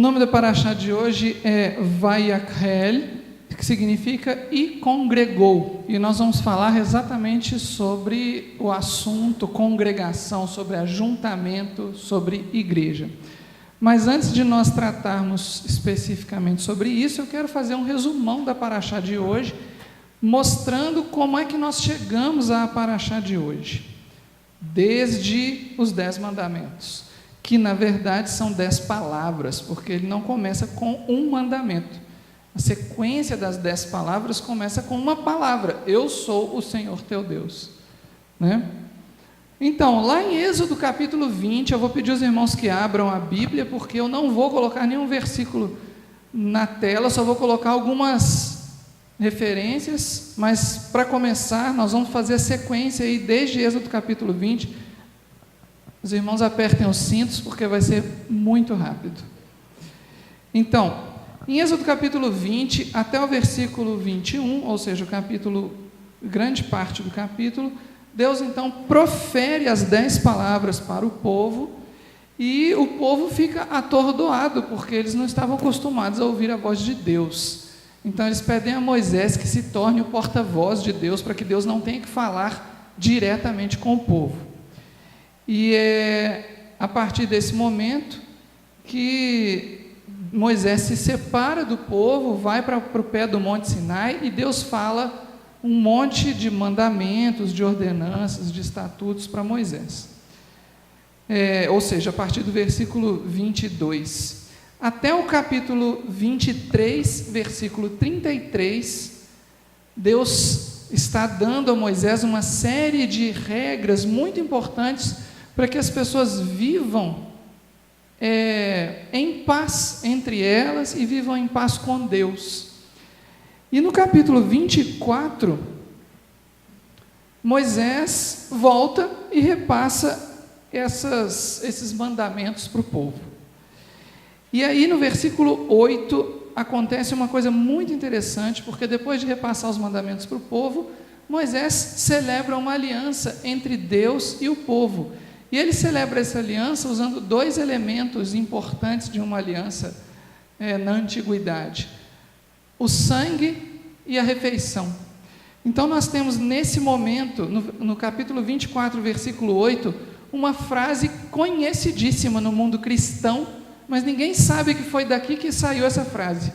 nome da paraxá de hoje é Vayakhel, que significa e congregou. E nós vamos falar exatamente sobre o assunto congregação, sobre ajuntamento, sobre igreja. Mas antes de nós tratarmos especificamente sobre isso, eu quero fazer um resumão da paraxá de hoje, mostrando como é que nós chegamos à paraxá de hoje, desde os 10 mandamentos, que na verdade são 10 palavras, porque ele não começa com um mandamento. A sequência das 10 palavras começa com uma palavra: eu sou o Senhor teu Deus, né? Então, lá em Êxodo capítulo 20, eu vou pedir aos irmãos que abram a Bíblia, porque eu não vou colocar nenhum versículo na tela, só vou colocar algumas referências, mas para começar, nós vamos fazer a sequência aí desde Êxodo capítulo 20. Os irmãos apertem os cintos, porque vai ser muito rápido. Então, em Êxodo capítulo 20, até o versículo 21, ou seja, o capítulo, grande parte do capítulo, Deus então profere as 10 palavras para o povo, e o povo fica atordoado, porque eles não estavam acostumados a ouvir a voz de Deus. Então eles pedem a Moisés que se torne o porta-voz de Deus, para que Deus não tenha que falar diretamente com o povo. E é a partir desse momento que Moisés se separa do povo, vai para o pé do Monte Sinai, e Deus fala um monte de mandamentos, de ordenanças, de estatutos para Moisés. Ou seja, a partir do versículo 22 até o capítulo 23, versículo 33, Deus está dando a Moisés uma série de regras muito importantes para que as pessoas vivam em paz entre elas e vivam em paz com Deus. E no capítulo 24, Moisés volta e repassa esses mandamentos para o povo. E aí no versículo 8 acontece uma coisa muito interessante, porque depois de repassar os mandamentos para o povo, Moisés celebra uma aliança entre Deus e o povo. E ele celebra essa aliança usando 2 elementos importantes de uma aliança na antiguidade: o sangue e a refeição. Então nós temos nesse momento, no capítulo 24, versículo 8, uma frase conhecidíssima no mundo cristão, mas ninguém sabe que foi daqui que saiu essa frase.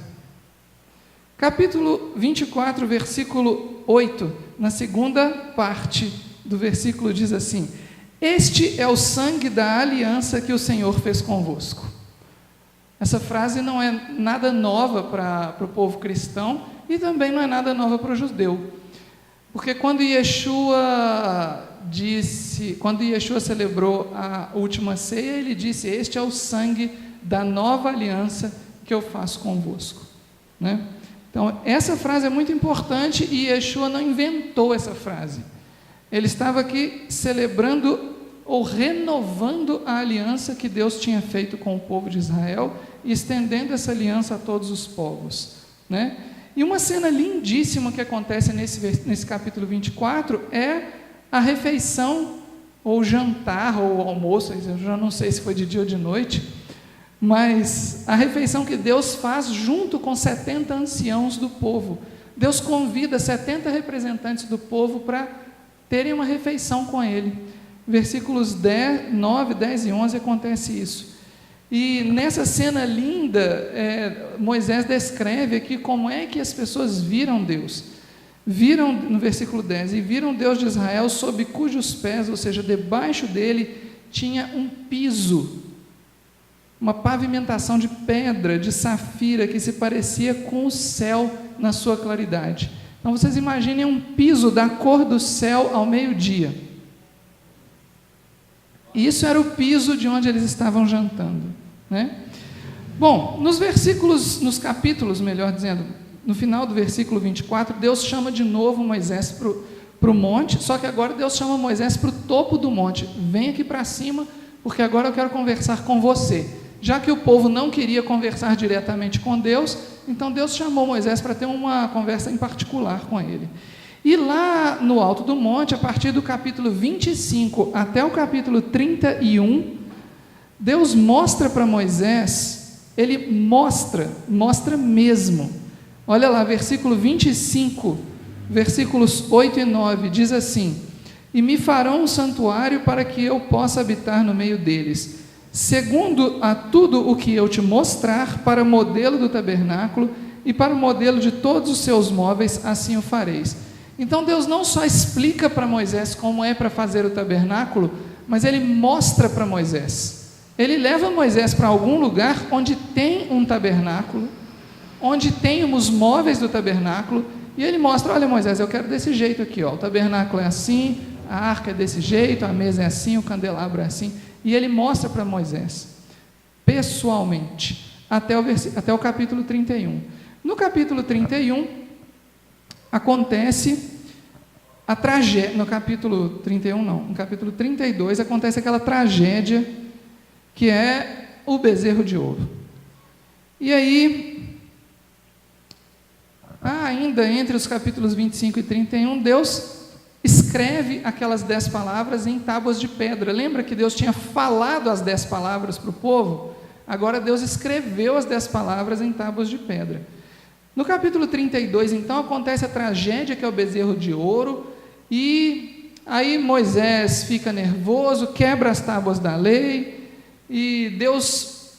Capítulo 24, versículo 8, na segunda parte do versículo diz assim: este é o sangue da aliança que o Senhor fez convosco. Essa frase não é nada nova para o povo cristão, e também não é nada nova para o judeu, porque quando Yeshua celebrou a última ceia, ele disse: este é o sangue da nova aliança que eu faço convosco, né? Então essa frase é muito importante, e Yeshua não inventou essa frase. Ele estava aqui celebrando ou renovando a aliança que Deus tinha feito com o povo de Israel, e estendendo essa aliança a todos os povos, né? E uma cena lindíssima que acontece nesse capítulo 24 é a refeição, ou jantar, ou almoço, eu já não sei se foi de dia ou de noite, mas a refeição que Deus faz junto com 70 anciãos do povo. Deus convida 70 representantes do povo para terem uma refeição com ele. Versículos 9, 10 e 11 acontece isso. E nessa cena linda, Moisés descreve aqui como é que as pessoas viram Deus. Viram, no versículo 10, e viram Deus de Israel, sob cujos pés, ou seja, debaixo dele, tinha um piso, uma pavimentação de pedra, de safira, que se parecia com o céu na sua claridade. Então vocês imaginem um piso da cor do céu ao meio-dia. E isso era o piso de onde eles estavam jantando, né? Bom, nos capítulos, melhor dizendo, no final do versículo 24, Deus chama de novo Moisés para o monte, só que agora Deus chama Moisés para o topo do monte: vem aqui para cima, porque agora eu quero conversar com você. Já que o povo não queria conversar diretamente com Deus, então Deus chamou Moisés para ter uma conversa em particular com ele. E lá no alto do monte, a partir do capítulo 25 até o capítulo 31, Deus mostra para Moisés ele mostra mesmo. Olha lá, versículo 25, versículos 8 e 9, diz assim: e me farão um santuário para que eu possa habitar no meio deles, segundo a tudo o que eu te mostrar, para o modelo do tabernáculo e para o modelo de todos os seus móveis, assim o fareis. Então Deus não só explica para Moisés como é para fazer o tabernáculo, mas ele mostra para Moisés. Ele leva Moisés para algum lugar onde tem um tabernáculo, onde tem os móveis do tabernáculo, e ele mostra: olha, Moisés, eu quero desse jeito aqui, ó, o tabernáculo é assim, a arca é desse jeito, a mesa é assim, o candelabro é assim, e ele mostra para Moisés, pessoalmente, até o capítulo 31. No capítulo 31, acontece a tragédia, no capítulo 31 não, no capítulo 32, acontece aquela tragédia, que é o bezerro de ouro. E aí, ainda entre os capítulos 25 e 31, Deus escreve aquelas 10 palavras em tábuas de pedra. Lembra que Deus tinha falado as 10 palavras para o povo? Agora Deus escreveu as 10 palavras em tábuas de pedra. No capítulo 32, então, acontece a tragédia, que é o bezerro de ouro, e aí Moisés fica nervoso, quebra as tábuas da lei, e Deus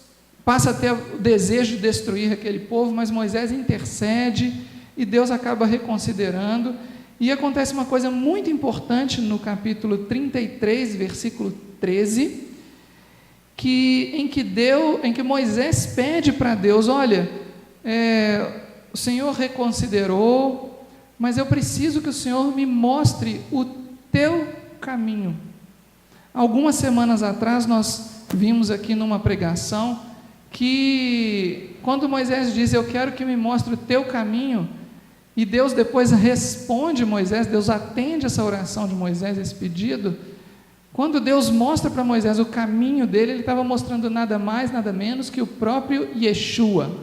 passa a ter o desejo de destruir aquele povo, mas Moisés intercede, e Deus acaba reconsiderando, e acontece uma coisa muito importante no capítulo 33, versículo 13, em que Moisés pede para Deus: olha, o Senhor reconsiderou, mas eu preciso que o Senhor me mostre o teu caminho. Algumas semanas atrás nós vimos aqui numa pregação que quando Moisés diz: eu quero que me mostre o teu caminho, e Deus depois responde Moisés, Deus atende essa oração de Moisés, esse pedido. Quando Deus mostra para Moisés o caminho dele, ele estava mostrando nada mais, nada menos que o próprio Yeshua,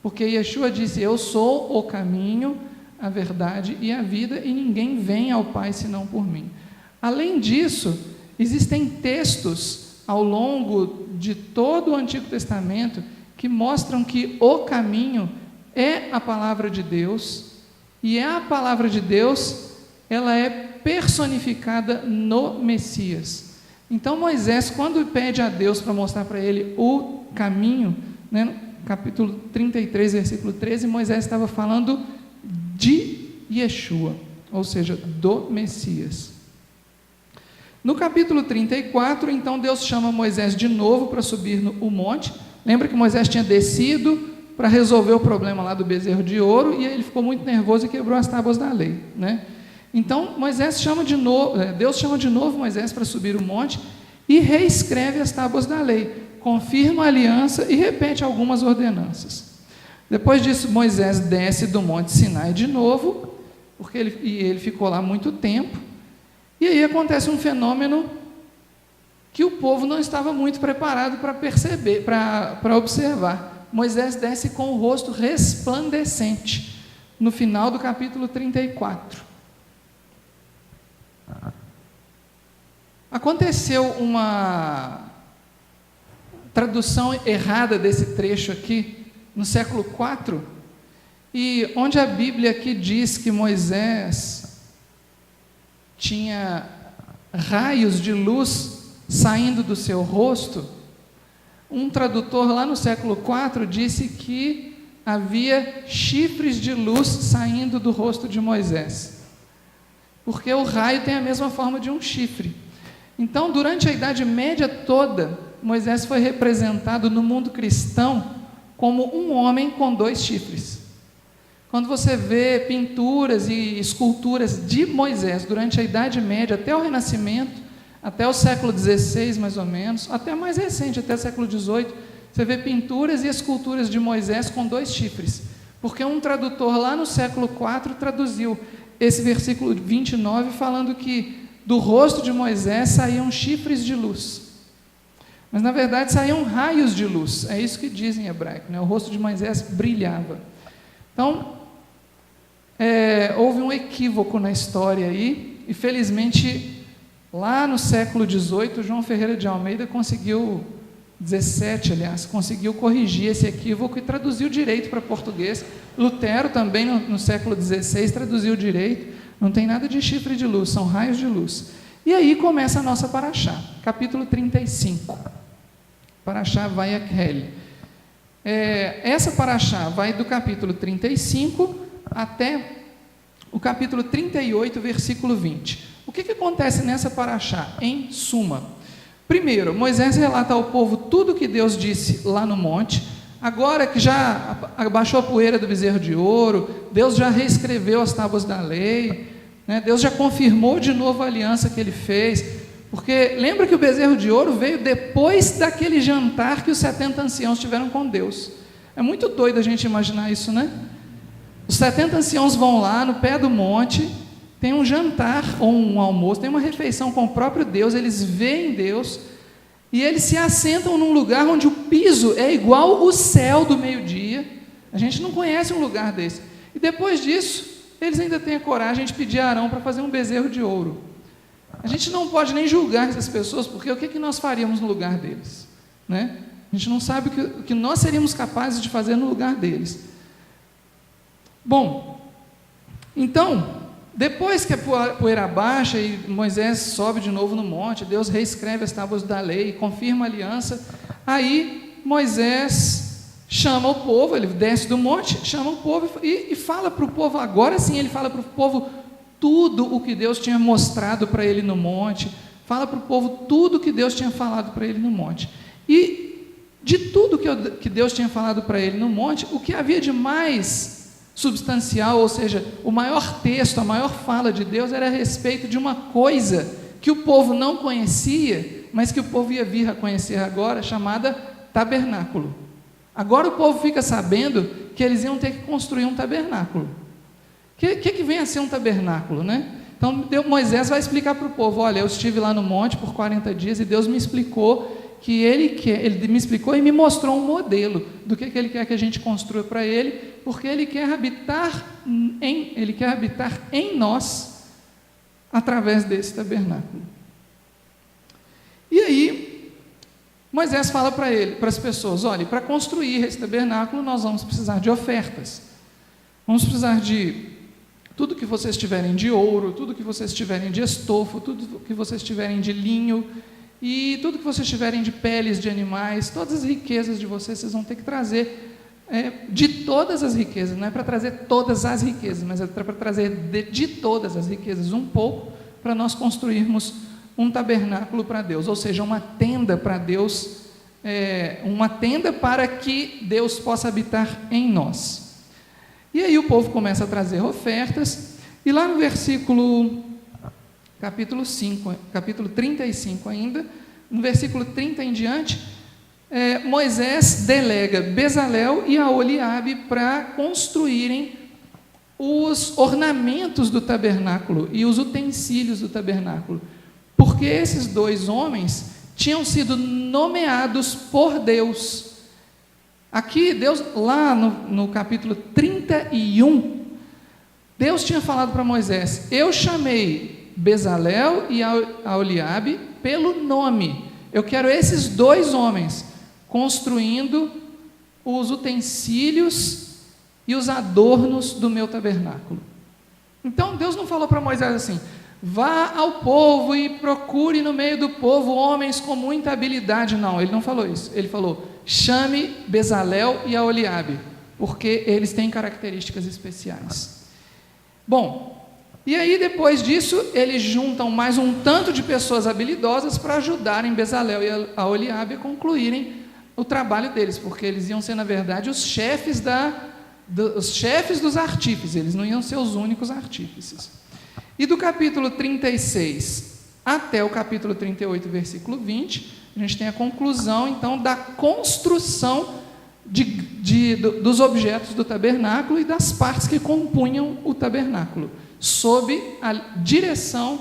porque Yeshua disse: eu sou o caminho, a verdade e a vida, e ninguém vem ao Pai senão por mim. Além disso, existem textos ao longo de todo o Antigo Testamento que mostram que o caminho é a palavra de Deus, e a palavra de Deus, ela é personificada no Messias. Então Moisés, quando pede a Deus para mostrar para ele o caminho, no capítulo 33, versículo 13, Moisés estava falando de Yeshua, ou seja, do Messias. No capítulo 34, então Deus chama Moisés de novo para subir o monte. Lembra que Moisés tinha descido para resolver o problema lá do bezerro de ouro, e aí ele ficou muito nervoso e quebrou as tábuas da lei, né? Então Deus chama de novo Moisés para subir o monte e reescreve as tábuas da lei, confirma a aliança e repete algumas ordenanças. Depois disso, Moisés desce do monte Sinai de novo, porque ele ficou lá muito tempo, e aí acontece um fenômeno que o povo não estava muito preparado para perceber, para observar. Moisés desce com o rosto resplandecente, no final do capítulo 34. Aconteceu uma tradução errada desse trecho aqui, no século IV, e onde a Bíblia aqui diz que Moisés tinha raios de luz saindo do seu rosto, um tradutor lá no século IV disse que havia chifres de luz saindo do rosto de Moisés, porque o raio tem a mesma forma de um chifre. Então, durante a Idade Média toda, Moisés foi representado no mundo cristão como um homem com 2 chifres. Quando você vê pinturas e esculturas de Moisés durante a Idade Média até o Renascimento, até o século XVI mais ou menos, até mais recente, até o século XVIII, você vê pinturas e esculturas de Moisés com 2 chifres, porque um tradutor lá no século IV traduziu esse versículo 29 falando que do rosto de Moisés saíam chifres de luz, mas na verdade saíam raios de luz, é isso que diz em hebraico, né? O rosto de Moisés brilhava. Então, houve um equívoco na história aí, e felizmente lá no século XVIII, João Ferreira de Almeida conseguiu XVII, aliás, conseguiu corrigir esse equívoco e traduziu direito para português. Lutero também, no século XVI, traduziu direito. Não tem nada de chifre de luz, são raios de luz. E aí começa a nossa paraxá, capítulo 35. Paraxá Vayakhel. Essa paraxá vai do capítulo 35 até o capítulo 38, versículo 20. O que acontece nessa paraxá? Em suma, primeiro, Moisés relata ao povo tudo o que Deus disse lá no monte. Agora que já abaixou a poeira do bezerro de ouro, Deus já reescreveu as tábuas da lei, né? Deus já confirmou de novo a aliança que ele fez, porque lembra que o bezerro de ouro veio depois daquele jantar que os 70 anciãos tiveram com Deus. É muito doido a gente imaginar isso, né? Os 70 anciãos vão lá no pé do monte, tem um jantar ou um almoço, tem uma refeição com o próprio Deus, eles veem Deus, e eles se assentam num lugar onde o piso é igual o céu do meio-dia. A gente não conhece um lugar desse. E depois disso, eles ainda têm a coragem de pedir a Arão para fazer um bezerro de ouro. A gente não pode nem julgar essas pessoas, porque o que nós faríamos no lugar deles, né? A gente não sabe o que nós seríamos capazes de fazer no lugar deles. Bom, então, depois que a poeira baixa e Moisés sobe de novo no monte, Deus reescreve as tábuas da lei, confirma a aliança, aí Moisés chama o povo, ele desce do monte, chama o povo e fala para o povo, agora sim ele fala para o povo tudo o que Deus tinha mostrado para ele no monte, fala para o povo tudo o que Deus tinha falado para ele no monte. E de tudo que Deus tinha falado para ele no monte, o que havia de mais substancial, ou seja, o maior texto, a maior fala de Deus era a respeito de uma coisa que o povo não conhecia, mas que o povo ia vir a conhecer agora, chamada tabernáculo. Agora o povo fica sabendo que eles iam ter que construir um tabernáculo. O que vem a ser um tabernáculo, né? Então Moisés vai explicar para o povo, olha, eu estive lá no monte por 40 dias e Deus me explicou que ele me explicou e me mostrou um modelo do que ele quer que a gente construa para ele, porque ele quer habitar em nós através desse tabernáculo. E aí Moisés fala para as pessoas, olha, para construir esse tabernáculo nós vamos precisar de ofertas, vamos precisar de tudo que vocês tiverem de ouro, tudo que vocês tiverem de estofo, tudo que vocês tiverem de linho, e tudo que vocês tiverem de peles de animais, todas as riquezas de vocês vão ter que trazer, de todas as riquezas, não é para trazer todas as riquezas, mas é para trazer de todas as riquezas um pouco, para nós construirmos um tabernáculo para Deus, ou seja, uma tenda para Deus, uma tenda para que Deus possa habitar em nós. E aí o povo começa a trazer ofertas, e lá no capítulo 35 ainda, no versículo 30 em diante, Moisés delega Bezalel e Aholiabe para construírem os ornamentos do tabernáculo e os utensílios do tabernáculo, porque esses dois homens tinham sido nomeados por Deus. Aqui, Deus, lá no capítulo 31, Deus tinha falado para Moisés, eu chamei Bezalel e Aholiabe pelo nome, eu quero esses dois homens construindo os utensílios e os adornos do meu tabernáculo. Então Deus não falou para Moisés assim, vá ao povo e procure no meio do povo homens com muita habilidade, não, ele não falou isso, ele falou, chame Bezalel e Aholiabe, porque eles têm características especiais. Bom, e aí depois disso, eles juntam mais um tanto de pessoas habilidosas para ajudarem Bezalel e Aholiabe a concluírem o trabalho deles, porque eles iam ser, na verdade, os chefes dos artífices, eles não iam ser os únicos artífices. E do capítulo 36 até o capítulo 38, versículo 20, a gente tem a conclusão, então, da construção dos objetos do tabernáculo e das partes que compunham o tabernáculo, sob a direção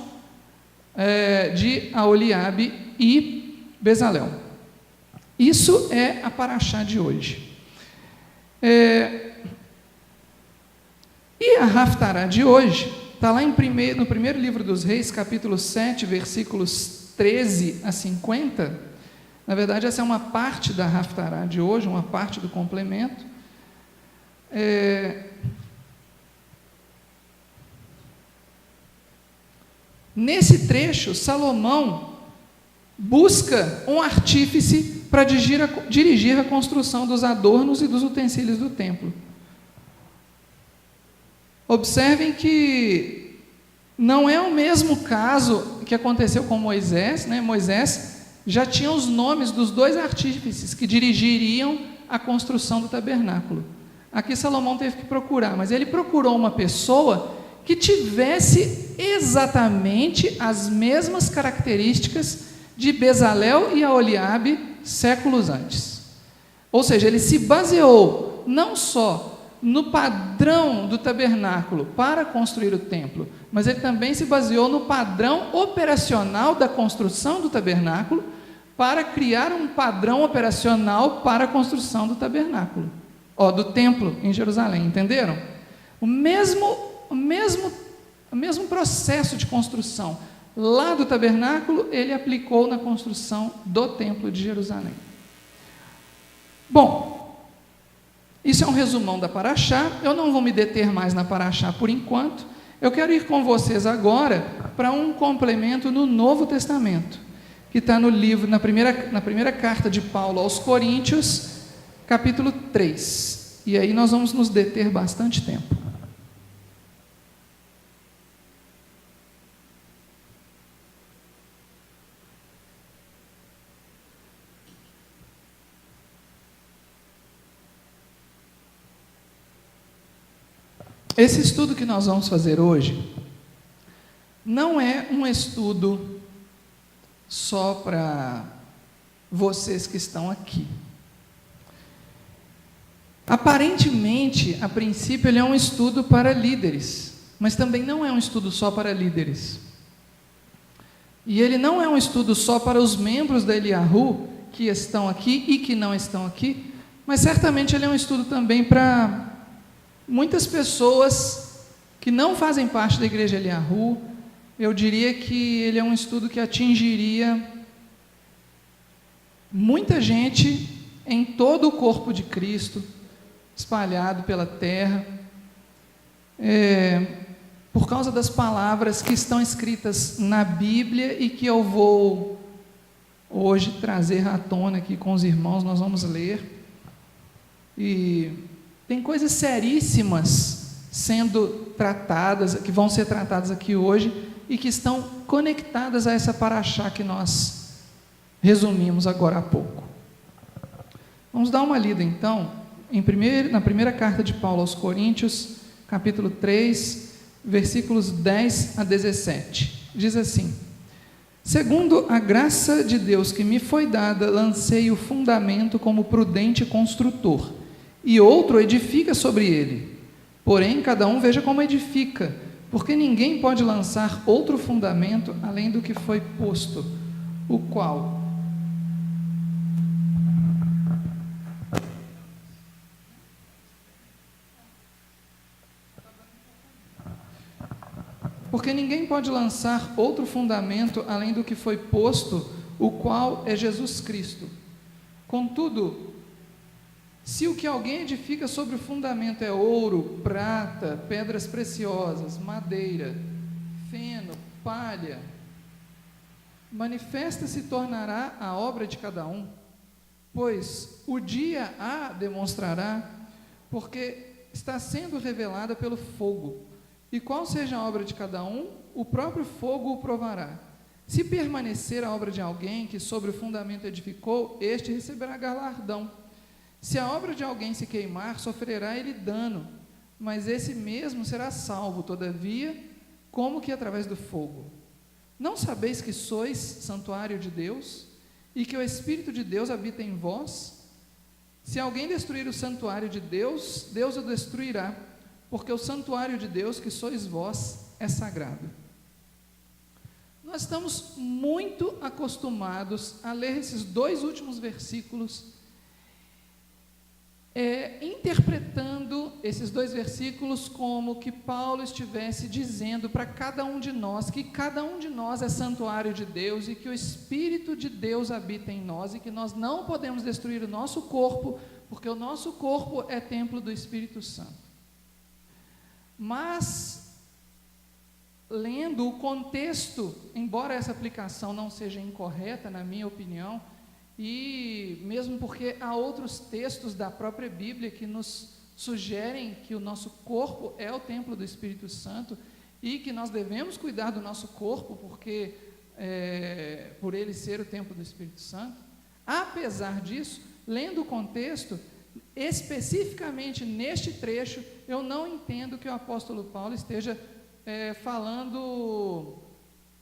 de Aholiabe e Bezalel. Isso é a paraxá de hoje. E a Haftará de hoje está lá no primeiro livro dos Reis, capítulo 7, versículos 13 a 50, Na verdade, essa é uma parte da Haftará de hoje, uma parte do complemento. Nesse trecho, Salomão busca um artífice para dirigir a construção dos adornos e dos utensílios do templo. Observem que não é o mesmo caso que aconteceu com Moisés, né? Moisés já tinha os nomes dos 2 artífices que dirigiriam a construção do tabernáculo. Aqui Salomão teve que procurar, mas ele procurou uma pessoa que tivesse exatamente as mesmas características de Bezalel e Aholiabe séculos antes. Ou seja, ele se baseou não só no padrão do tabernáculo para construir o templo, mas ele também se baseou no padrão operacional da construção do tabernáculo para criar um padrão operacional para a construção do tabernáculo, do templo em Jerusalém, entenderam? O mesmo processo de construção lá do tabernáculo, ele aplicou na construção do templo de Jerusalém. Bom, isso é um resumão da Paraxá. Eu não vou me deter mais na Paraxá por enquanto. Eu quero ir com vocês agora para um complemento no Novo Testamento, que está no livro, na primeira carta de Paulo aos Coríntios, capítulo 3. E aí nós vamos nos deter bastante tempo. Esse estudo que nós vamos fazer hoje não é um estudo só para vocês que estão aqui. Aparentemente, a princípio, ele é um estudo para líderes, mas também não é um estudo só para líderes. E ele não é um estudo só para os membros da Eliahu que estão aqui e que não estão aqui, mas certamente ele é um estudo também para muitas pessoas que não fazem parte da igreja Eliahu. Eu diria que ele é um estudo que atingiria muita gente em todo o corpo de Cristo, espalhado pela terra, por causa das palavras que estão escritas na Bíblia e que eu vou hoje trazer à tona aqui com os irmãos. Nós vamos ler, e tem coisas seríssimas sendo tratadas, que vão ser tratadas aqui hoje, e que estão conectadas a essa paraxá que nós resumimos agora há pouco. Vamos dar uma lida então, na primeira carta de Paulo aos Coríntios, capítulo 3, versículos 10 a 17. Diz assim: segundo a graça de Deus que me foi dada, lancei o fundamento como prudente construtor, e outro edifica sobre ele. Porém, cada um veja como edifica, porque ninguém pode lançar outro fundamento além do que foi posto, o qual é Jesus Cristo. Contudo, se o que alguém edifica sobre o fundamento é ouro, prata, pedras preciosas, madeira, feno, palha, manifesta se tornará a obra de cada um, pois o dia a demonstrará, porque está sendo revelada pelo fogo. E qual seja a obra de cada um, o próprio fogo o provará. Se permanecer a obra de alguém que sobre o fundamento edificou, este receberá galardão. Se a obra de alguém se queimar, sofrerá ele dano, mas esse mesmo será salvo, todavia, como que através do fogo. Não sabeis que sois santuário de Deus, e que o Espírito de Deus habita em vós? Se alguém destruir o santuário de Deus, Deus o destruirá, porque o santuário de Deus, que sois vós, é sagrado. Nós estamos muito acostumados a ler esses 2 últimos versículos interpretando esses 2 versículos como que Paulo estivesse dizendo para cada um de nós que cada um de nós é santuário de Deus e que o Espírito de Deus habita em nós e que nós não podemos destruir o nosso corpo, porque o nosso corpo é templo do Espírito Santo. Mas, lendo o contexto, embora essa aplicação não seja incorreta, na minha opinião, e mesmo porque há outros textos da própria Bíblia que nos sugerem que o nosso corpo é o templo do Espírito Santo e que nós devemos cuidar do nosso corpo, porque por ele ser o templo do Espírito Santo. Apesar disso, lendo o contexto, especificamente neste trecho, eu não entendo que o apóstolo Paulo esteja falando,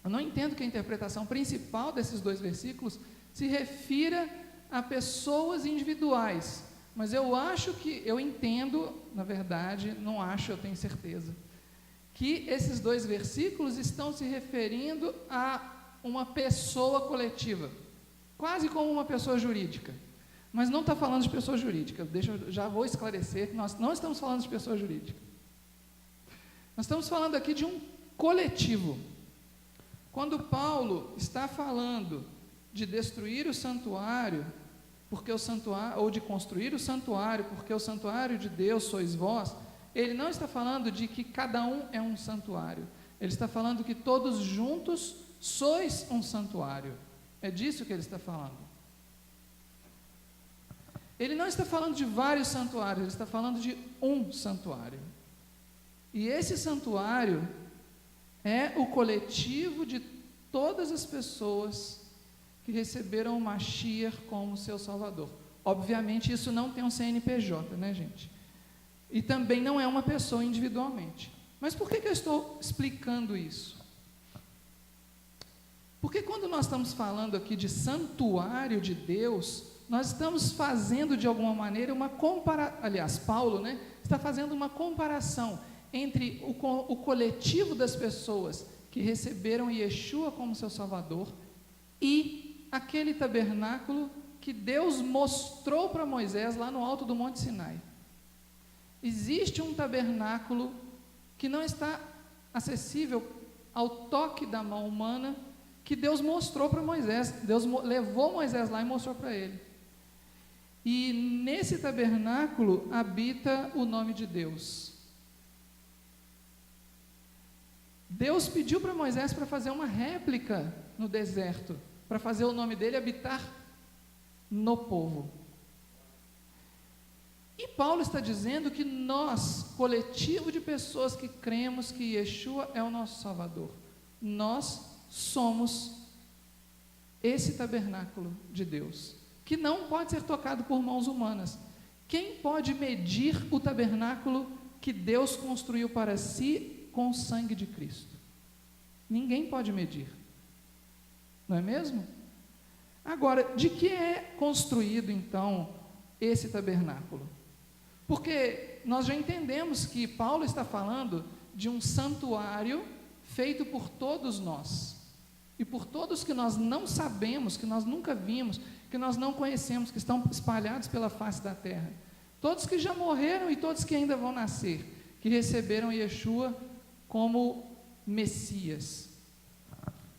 eu não entendo que a interpretação principal desses 2 versículos se refira a pessoas individuais, mas eu entendo, na verdade, não acho, eu tenho certeza, que esses 2 versículos estão se referindo a uma pessoa coletiva, quase como uma pessoa jurídica, mas não está falando de pessoa jurídica. Já vou esclarecer que nós não estamos falando de pessoa jurídica, nós estamos falando aqui de um coletivo. Quando Paulo está falando de destruir o santuário, ou de construir o santuário, porque o santuário de Deus sois vós, ele não está falando de que cada um é um santuário, ele está falando que todos juntos sois um santuário, é disso que ele está falando. Ele não está falando de vários santuários, ele está falando de um santuário, e esse santuário é o coletivo de todas as pessoas que receberam o Mashiach como seu Salvador. Obviamente isso não tem um CNPJ, né, gente? E também não é uma pessoa individualmente. Mas por que eu estou explicando isso? Porque quando nós estamos falando aqui de santuário de Deus, nós estamos fazendo de alguma maneira uma comparação, aliás, Paulo, né, está fazendo uma comparação entre o coletivo das pessoas que receberam Yeshua como seu Salvador e aquele tabernáculo que Deus mostrou para Moisés lá no alto do Monte Sinai. Existe um tabernáculo que não está acessível ao toque da mão humana, que Deus mostrou para Moisés. Deus levou Moisés lá e mostrou para ele. E nesse tabernáculo habita o nome de Deus. Deus pediu para Moisés para fazer uma réplica no deserto, para fazer o nome dele habitar no povo. E Paulo está dizendo que nós, coletivo de pessoas que cremos que Yeshua é o nosso Salvador, nós somos esse tabernáculo de Deus, que não pode ser tocado por mãos humanas. Quem pode medir o tabernáculo que Deus construiu para si com o sangue de Cristo? Ninguém pode medir. Não é mesmo? Agora, de que é construído então esse tabernáculo? Porque nós já entendemos que Paulo está falando de um santuário feito por todos nós, e por todos que nós não sabemos, que nós nunca vimos, que nós não conhecemos, que estão espalhados pela face da terra, todos que já morreram e todos que ainda vão nascer, que receberam Yeshua como Messias.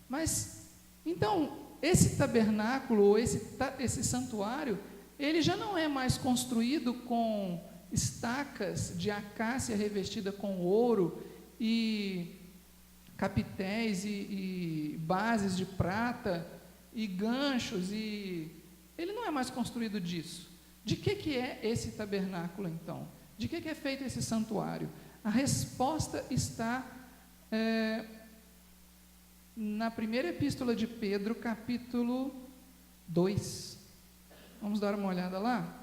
Mas, então, esse tabernáculo, esse santuário, ele já não é mais construído com estacas de acácia revestida com ouro e capitéis e bases de prata e ganchos, e ele não é mais construído disso. De que é esse tabernáculo então? De que é feito esse santuário? A resposta está na primeira epístola de Pedro, capítulo 2. Vamos dar uma olhada lá?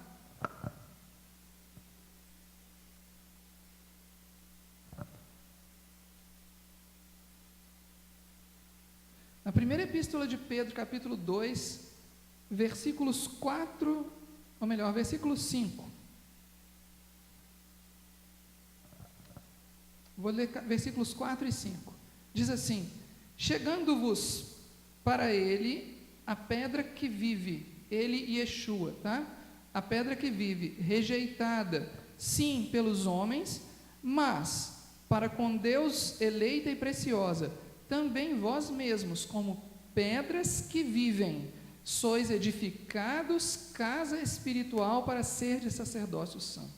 Na primeira epístola de Pedro, capítulo 2, versículos 4, ou melhor, versículo 5. Vou ler versículos 4 e 5. Diz assim: chegando-vos para ele a pedra que vive, ele e Yeshua, tá? A pedra que vive, rejeitada, sim, pelos homens, mas para com Deus eleita e preciosa, também vós mesmos, como pedras que vivem, sois edificados casa espiritual para ser de sacerdócio santo.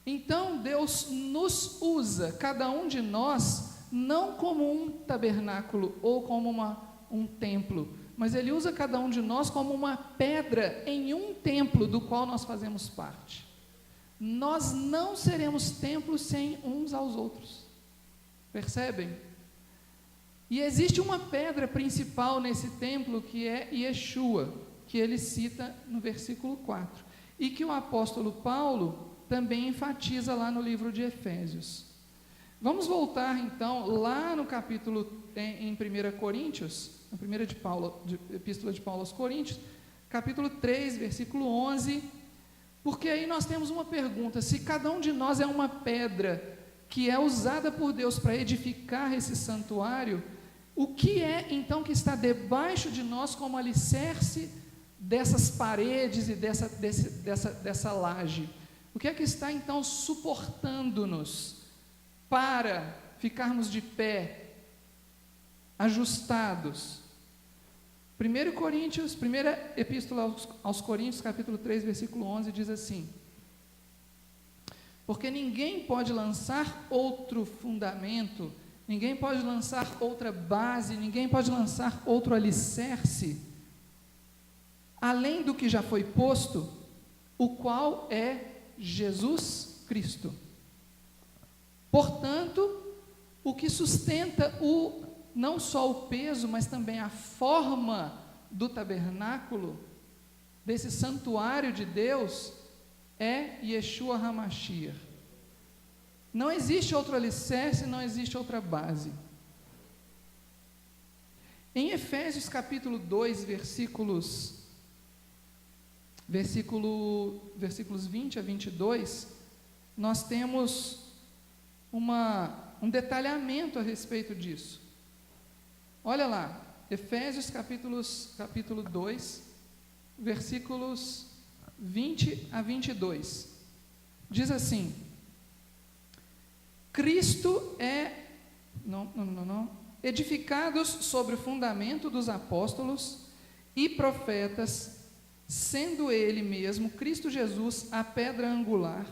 Então Deus nos usa, cada um de nós, não como um tabernáculo ou como um templo, mas Ele usa cada um de nós como uma pedra em um templo do qual nós fazemos parte. Nós não seremos templos sem uns aos outros, percebem? E existe uma pedra principal nesse templo que é Yeshua, que ele cita no versículo 4, e que o apóstolo Paulo também enfatiza lá no livro de Efésios. Vamos voltar então lá no capítulo em 1 Coríntios, na primeira epístola de Paulo aos Coríntios, capítulo 3, versículo 11, porque aí nós temos uma pergunta: se cada um de nós é uma pedra que é usada por Deus para edificar esse santuário, o que é então que está debaixo de nós como alicerce dessas paredes e dessa laje? O que é que está então suportando-nos para ficarmos de pé, ajustados? 1 Coríntios, primeira epístola aos Coríntios, capítulo 3, versículo 11, diz assim: porque ninguém pode lançar outro fundamento, ninguém pode lançar outra base, ninguém pode lançar outro alicerce, além do que já foi posto, o qual é Jesus Cristo. Portanto, o que sustenta não só o peso, mas também a forma do tabernáculo, desse santuário de Deus, é Yeshua HaMashiach. Não existe outro alicerce, não existe outra base. Em Efésios capítulo 2, versículos 20 a 22, nós temos um detalhamento a respeito disso. Olha lá, Efésios capítulo 2, versículos 20 a 22, diz assim: Cristo edificados sobre o fundamento dos apóstolos e profetas, sendo Ele mesmo, Cristo Jesus, a pedra angular,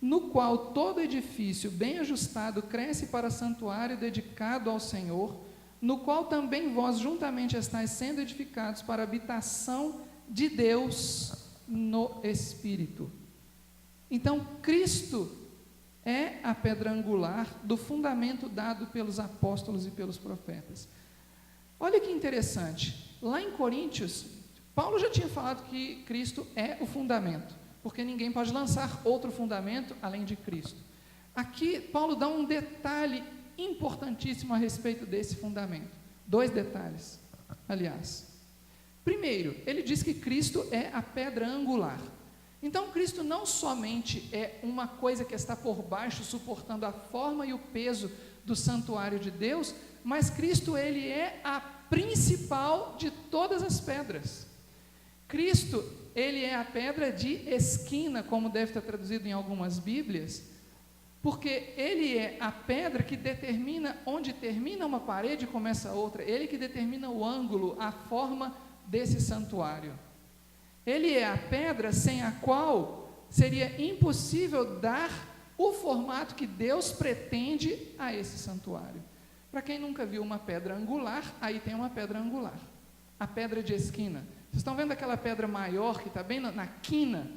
no qual todo edifício bem ajustado cresce para santuário dedicado ao Senhor, no qual também vós juntamente estáis sendo edificados para a habitação de Deus no Espírito. Então, Cristo é a pedra angular do fundamento dado pelos apóstolos e pelos profetas. Olha que interessante, lá em Coríntios, Paulo já tinha falado que Cristo é o fundamento, porque ninguém pode lançar outro fundamento além de Cristo. Aqui, Paulo dá um detalhe importantíssimo a respeito desse fundamento. 2 detalhes, aliás. Primeiro, ele diz que Cristo é a pedra angular. Então, Cristo não somente é uma coisa que está por baixo, suportando a forma e o peso do santuário de Deus, mas Cristo, ele é a principal de todas as pedras. Cristo, ele é a pedra de esquina, como deve estar traduzido em algumas Bíblias, porque ele é a pedra que determina onde termina uma parede e começa outra, ele que determina o ângulo, a forma desse santuário. Ele é a pedra sem a qual seria impossível dar o formato que Deus pretende a esse santuário. Para quem nunca viu uma pedra angular, aí tem uma pedra angular, a pedra de esquina. Vocês estão vendo aquela pedra maior que está bem na quina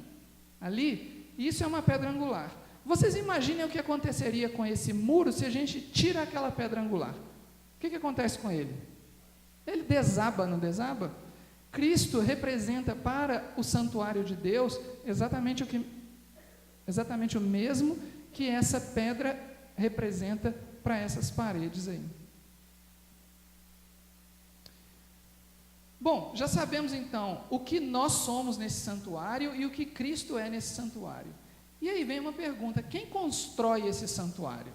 ali? Isso é uma pedra angular. Vocês imaginem o que aconteceria com esse muro se a gente tira aquela pedra angular. O que acontece com ele? Ele desaba, não desaba? Cristo representa para o santuário de Deus exatamente o mesmo que essa pedra representa para essas paredes aí. Bom, já sabemos então o que nós somos nesse santuário e o que Cristo é nesse santuário. E aí vem uma pergunta: quem constrói esse santuário?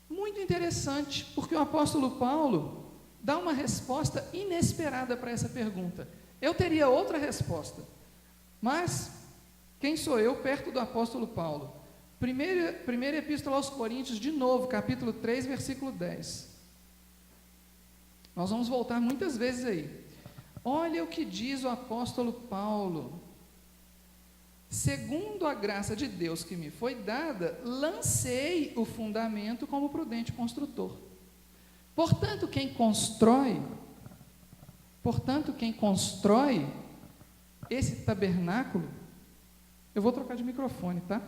Muito interessante, porque o apóstolo Paulo dá uma resposta inesperada para essa pergunta. Eu teria outra resposta, mas Quem sou eu perto do apóstolo Paulo? Primeira epístola aos Coríntios, de novo, capítulo 3, versículo 10. Nós vamos voltar muitas vezes aí. Olha o que diz o apóstolo Paulo. Segundo a graça de Deus que me foi dada, lancei o fundamento como prudente construtor. Portanto, quem constrói esse tabernáculo, eu vou trocar de microfone, tá?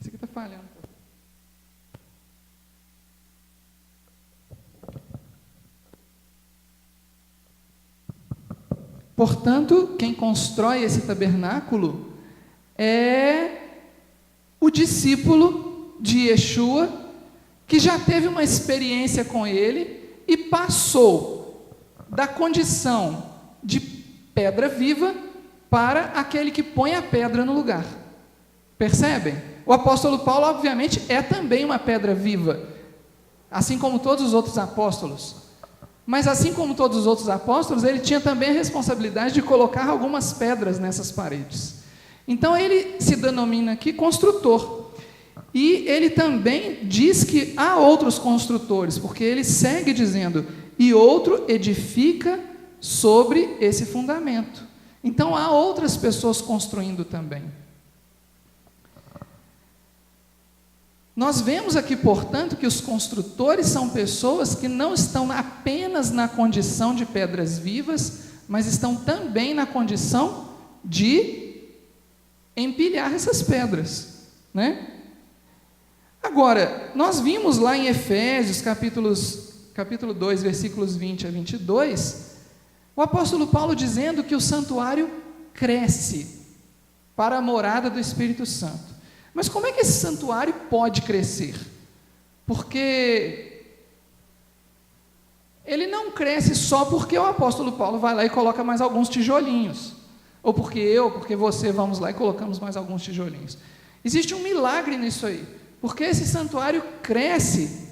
Esse aqui está falhando. Portanto, quem constrói esse tabernáculo é o discípulo de Yeshua, que já teve uma experiência com ele e passou da condição de pedra viva para aquele que põe a pedra no lugar. Percebem? O apóstolo Paulo, obviamente, é também uma pedra viva, assim como todos os outros apóstolos. Mas assim como todos os outros apóstolos, ele tinha também a responsabilidade de colocar algumas pedras nessas paredes. Então ele se denomina aqui construtor. E ele também diz que há outros construtores, porque ele segue dizendo, e outro edifica sobre esse fundamento. Então há outras pessoas construindo também. Nós vemos aqui, portanto, que os construtores são pessoas que não estão apenas na condição de pedras vivas, mas estão também na condição de empilhar essas pedras, né? Agora, nós vimos lá em Efésios, capítulo 2, versículos 20 a 22, o apóstolo Paulo dizendo que o santuário cresce para a morada do Espírito Santo. Mas como é que esse santuário pode crescer? Porque ele não cresce só porque o apóstolo Paulo vai lá e coloca mais alguns tijolinhos, ou porque você vamos lá e colocamos mais alguns tijolinhos. Existe um milagre nisso aí, porque esse santuário cresce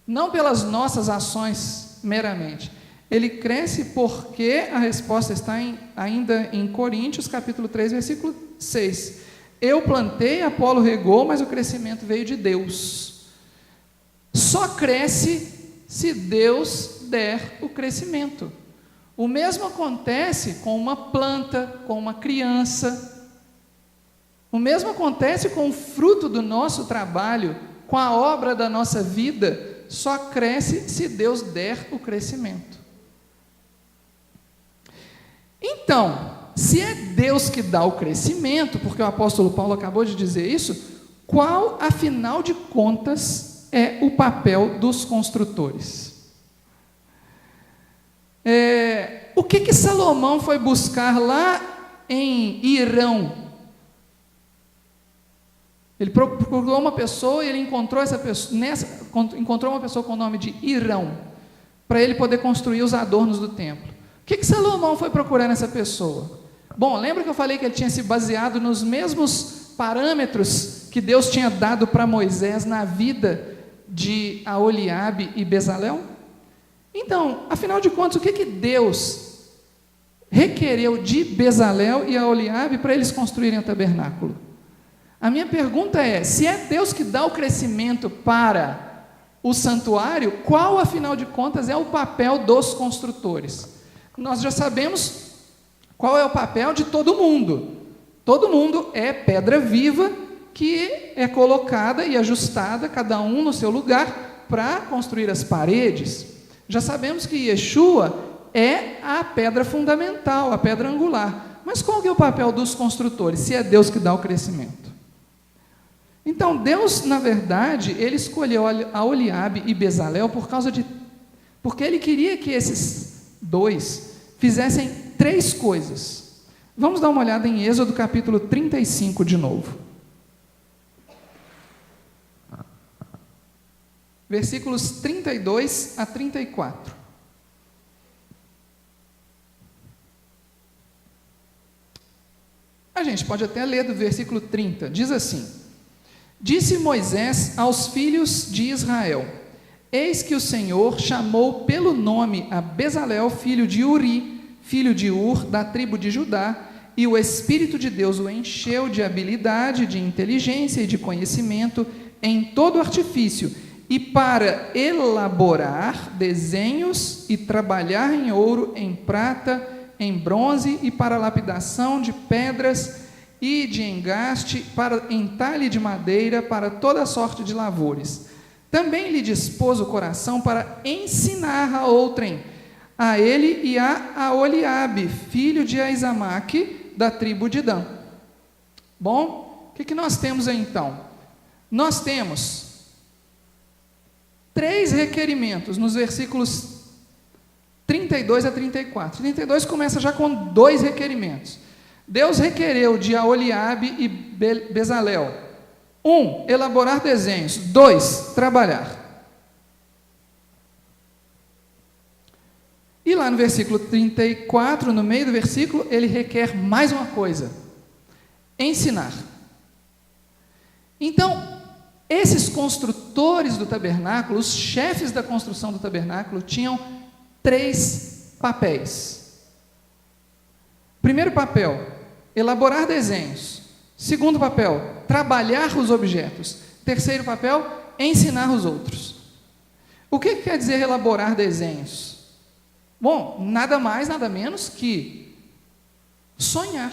não pelas nossas ações meramente, ele cresce porque a resposta está ainda em Coríntios, capítulo 3, versículo 6. Eu plantei, Apolo regou, mas o crescimento veio de Deus. Só cresce se Deus der o crescimento. O mesmo acontece com uma planta, com uma criança. O mesmo acontece com o fruto do nosso trabalho, com a obra da nossa vida. Só cresce se Deus der o crescimento. Então, se é Deus que dá o crescimento, porque o apóstolo Paulo acabou de dizer isso, qual, afinal de contas, é o papel dos construtores? O que Salomão foi buscar lá em Irão? Ele procurou uma pessoa e ele encontrou essa pessoa, encontrou uma pessoa com o nome de Irão, para ele poder construir os adornos do templo. O que Salomão foi procurar nessa pessoa? Bom, lembra que eu falei que ele tinha se baseado nos mesmos parâmetros que Deus tinha dado para Moisés na vida de Aholiabe e Bezalel? Então, afinal de contas, o que Deus requereu de Bezalel e Aholiabe para eles construírem o tabernáculo? A minha pergunta é, se é Deus que dá o crescimento para o santuário, qual, afinal de contas, é o papel dos construtores? Nós já sabemos qual é o papel de todo mundo. Todo mundo é pedra viva que é colocada e ajustada, cada um no seu lugar, para construir as paredes. Já sabemos que Yeshua é a pedra fundamental, a pedra angular. Mas qual que é o papel dos construtores, se é Deus que dá o crescimento? Então, Deus, na verdade, ele escolheu Aholiabe e Bezalel porque ele queria que esses dois fizessem 3 coisas. Vamos dar uma olhada em Êxodo capítulo 35 de novo. Versículos 32 a 34. A gente pode até ler do versículo 30. Diz assim: Disse Moisés aos filhos de Israel: Eis que o Senhor chamou pelo nome a Bezalel, filho de Uri, filho de Ur, da tribo de Judá, e o Espírito de Deus o encheu de habilidade, de inteligência e de conhecimento em todo artifício, e para elaborar desenhos e trabalhar em ouro, em prata, em bronze, e para lapidação de pedras e de engaste, para entalhe de madeira, para toda sorte de lavores. Também lhe dispôs o coração para ensinar a outrem, a ele e a Oliabe, filho de Aizamaque, da tribo de Dan. Bom, o que nós temos aí então? Nós temos 3 requerimentos nos versículos 32 a 34. 32 começa já com 2 requerimentos. Deus requereu de Aholiabe e Bezalel: 1, elaborar desenhos. 2, trabalhar. E lá no versículo 34, no meio do versículo, ele requer mais uma coisa: ensinar. Então, esses construtores do tabernáculo, os chefes da construção do tabernáculo, tinham 3 papéis. Primeiro papel, elaborar desenhos. Segundo papel, trabalhar os objetos. Terceiro papel, ensinar os outros. O que quer dizer elaborar desenhos? Bom, nada mais, nada menos que sonhar.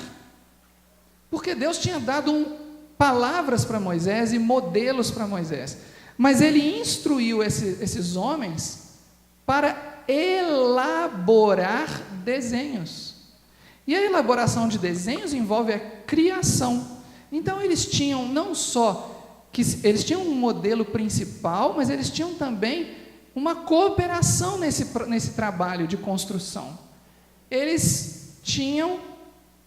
Porque Deus tinha dado palavras para Moisés e modelos para Moisés. Mas ele instruiu esses homens para elaborar desenhos. E a elaboração de desenhos envolve a criação. Então eles tinham não só eles tinham um modelo principal, mas eles tinham também uma cooperação nesse trabalho de construção. Eles tinham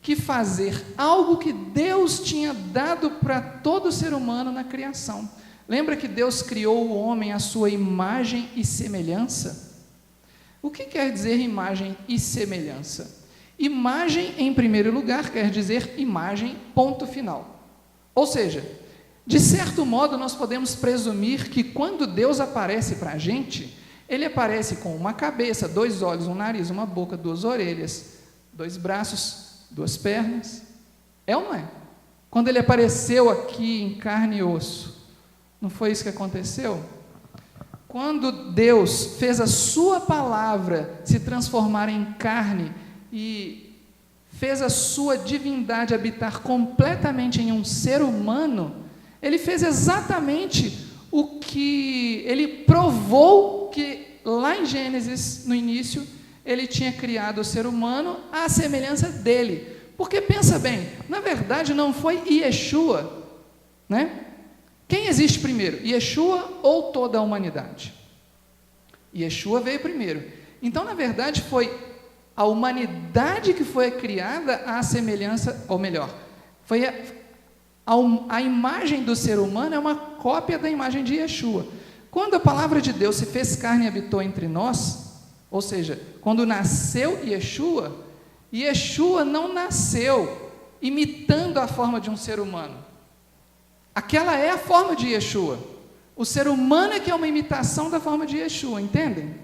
que fazer algo que Deus tinha dado para todo ser humano na criação. Lembra que Deus criou o homem à sua imagem e semelhança? O que quer dizer imagem e semelhança? Imagem, em primeiro lugar, quer dizer imagem, ponto final. Ou seja, de certo modo, nós podemos presumir que quando Deus aparece para a gente, Ele aparece com uma cabeça, 2 olhos, um nariz, uma boca, 2 orelhas, 2 braços, 2 pernas. É ou não é? Quando Ele apareceu aqui em carne e osso, não foi isso que aconteceu? Quando Deus fez a sua palavra se transformar em carne e fez a sua divindade habitar completamente em um ser humano, Ele fez exatamente o que Ele provou que lá em Gênesis, no início, Ele tinha criado o ser humano à semelhança dele. Porque pensa bem, na verdade não foi Yeshua, né? Quem existe primeiro, Yeshua ou toda a humanidade? Yeshua veio primeiro. Então, na verdade, foi a humanidade que foi criada à semelhança, ou melhor, foi a imagem do ser humano é uma cópia da imagem de Yeshua. Quando a palavra de Deus se fez carne e habitou entre nós, ou seja, quando nasceu Yeshua, Yeshua não nasceu imitando a forma de um ser humano. Aquela é a forma de Yeshua. O ser humano é que é uma imitação da forma de Yeshua, entendem?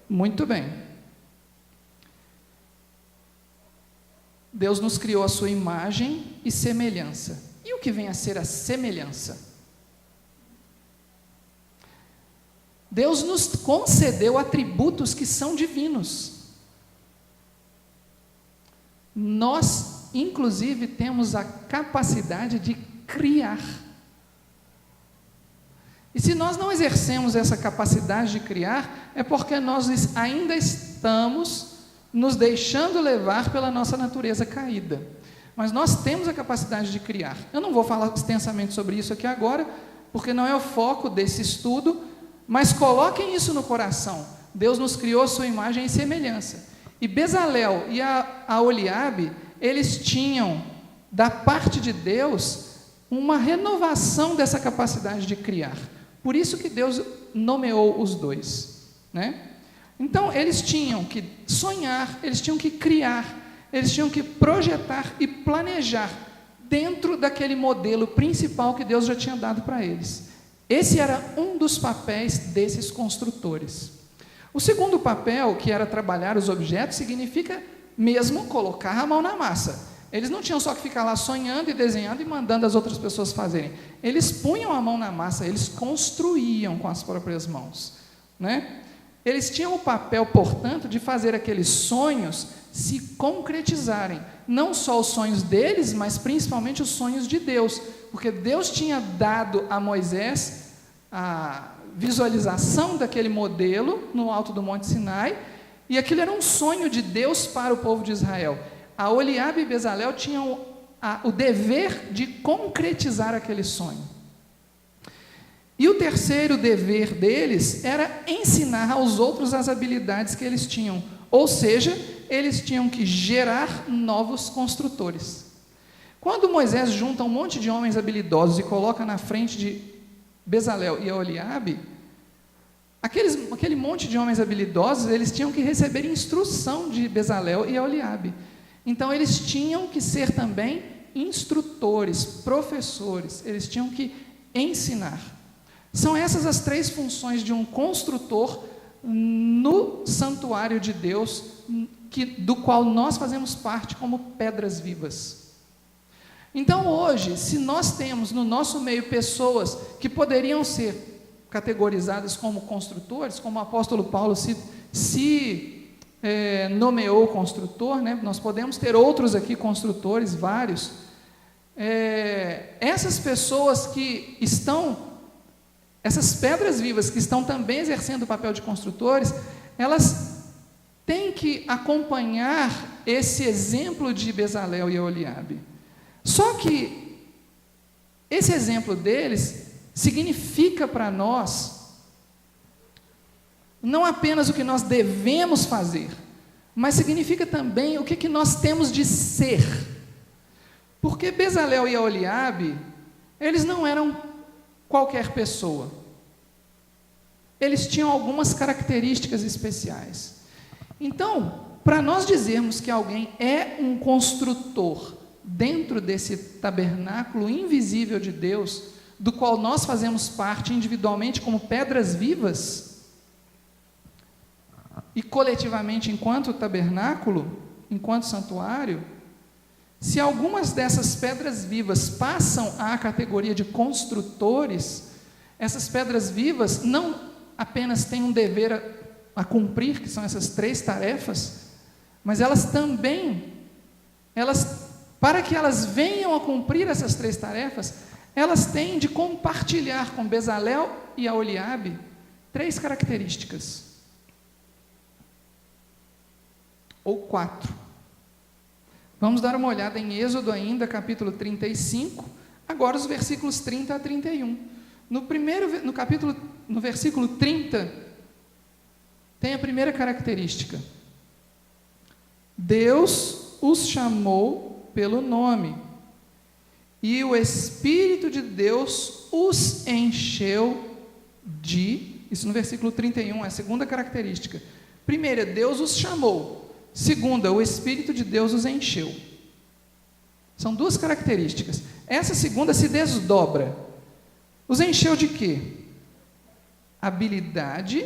Muito bem. Deus nos criou a sua imagem e semelhança. E o que vem a ser a semelhança? Deus nos concedeu atributos que são divinos. Nós, inclusive, temos a capacidade de criar. E se nós não exercemos essa capacidade de criar, é porque nós ainda estamos nos deixando levar pela nossa natureza caída. Mas nós temos a capacidade de criar. Eu não vou falar extensamente sobre isso aqui agora, porque não é o foco desse estudo, mas coloquem isso no coração. Deus nos criou a sua imagem e semelhança. E Bezalel e Aholiabe, eles tinham, da parte de Deus, uma renovação dessa capacidade de criar. Por isso que Deus nomeou os dois, né? Então, eles tinham que sonhar, eles tinham que criar, eles tinham que projetar e planejar dentro daquele modelo principal que Deus já tinha dado para eles. Esse era um dos papéis desses construtores. O segundo papel, que era trabalhar os objetos, significa mesmo colocar a mão na massa. Eles não tinham só que ficar lá sonhando e desenhando e mandando as outras pessoas fazerem. Eles punham a mão na massa, eles construíam com as próprias mãos, né? Eles tinham o papel, portanto, de fazer aqueles sonhos se concretizarem. Não só os sonhos deles, mas principalmente os sonhos de Deus. Porque Deus tinha dado a Moisés a visualização daquele modelo no alto do Monte Sinai, e aquilo era um sonho de Deus para o povo de Israel. A Oliabe e Bezalel tinham o dever de concretizar aquele sonho. E o terceiro dever deles era ensinar aos outros as habilidades que eles tinham, ou seja, eles tinham que gerar novos construtores. Quando Moisés junta um monte de homens habilidosos e coloca na frente de Bezalel e Oliabe, aquele monte de homens habilidosos, eles tinham que receber instrução de Bezalel e Oliabe. Então, eles tinham que ser também instrutores, professores, eles tinham que ensinar. São essas as três funções de um construtor no santuário de Deus, do qual nós fazemos parte como pedras vivas. Então, hoje, se nós temos no nosso meio pessoas que poderiam ser categorizadas como construtores, como o apóstolo Paulo se nomeou construtor, né? Nós podemos ter outros aqui construtores, vários. Essas pessoas que estão, essas pedras vivas que estão também exercendo o papel de construtores, elas têm que acompanhar esse exemplo de Bezalel e Oliabe. Só que esse exemplo deles significa para nós não apenas o que nós devemos fazer, mas significa também o que nós temos de ser. Porque Bezalel e Oliabe, eles não eram qualquer pessoa. Eles tinham algumas características especiais. Então, para nós dizermos que alguém é um construtor dentro desse tabernáculo invisível de Deus, do qual nós fazemos parte individualmente como pedras vivas, e coletivamente enquanto tabernáculo, enquanto santuário, se algumas dessas pedras vivas passam à categoria de construtores, essas pedras vivas não apenas têm um dever a cumprir, que são essas três tarefas, mas elas também, para que elas venham a cumprir essas três tarefas, elas têm de compartilhar com Bezalel e Oliabe três características. Ou 4. Vamos dar uma olhada em Êxodo ainda, capítulo 35, agora os versículos 30 a 31. No versículo 30, tem a primeira característica. Deus os chamou pelo nome, e o Espírito de Deus os encheu de... Isso no versículo 31, é a segunda característica. Primeira, Deus os chamou. Segunda, o Espírito de Deus os encheu. São duas características. Essa segunda se desdobra. Os encheu de quê? Habilidade,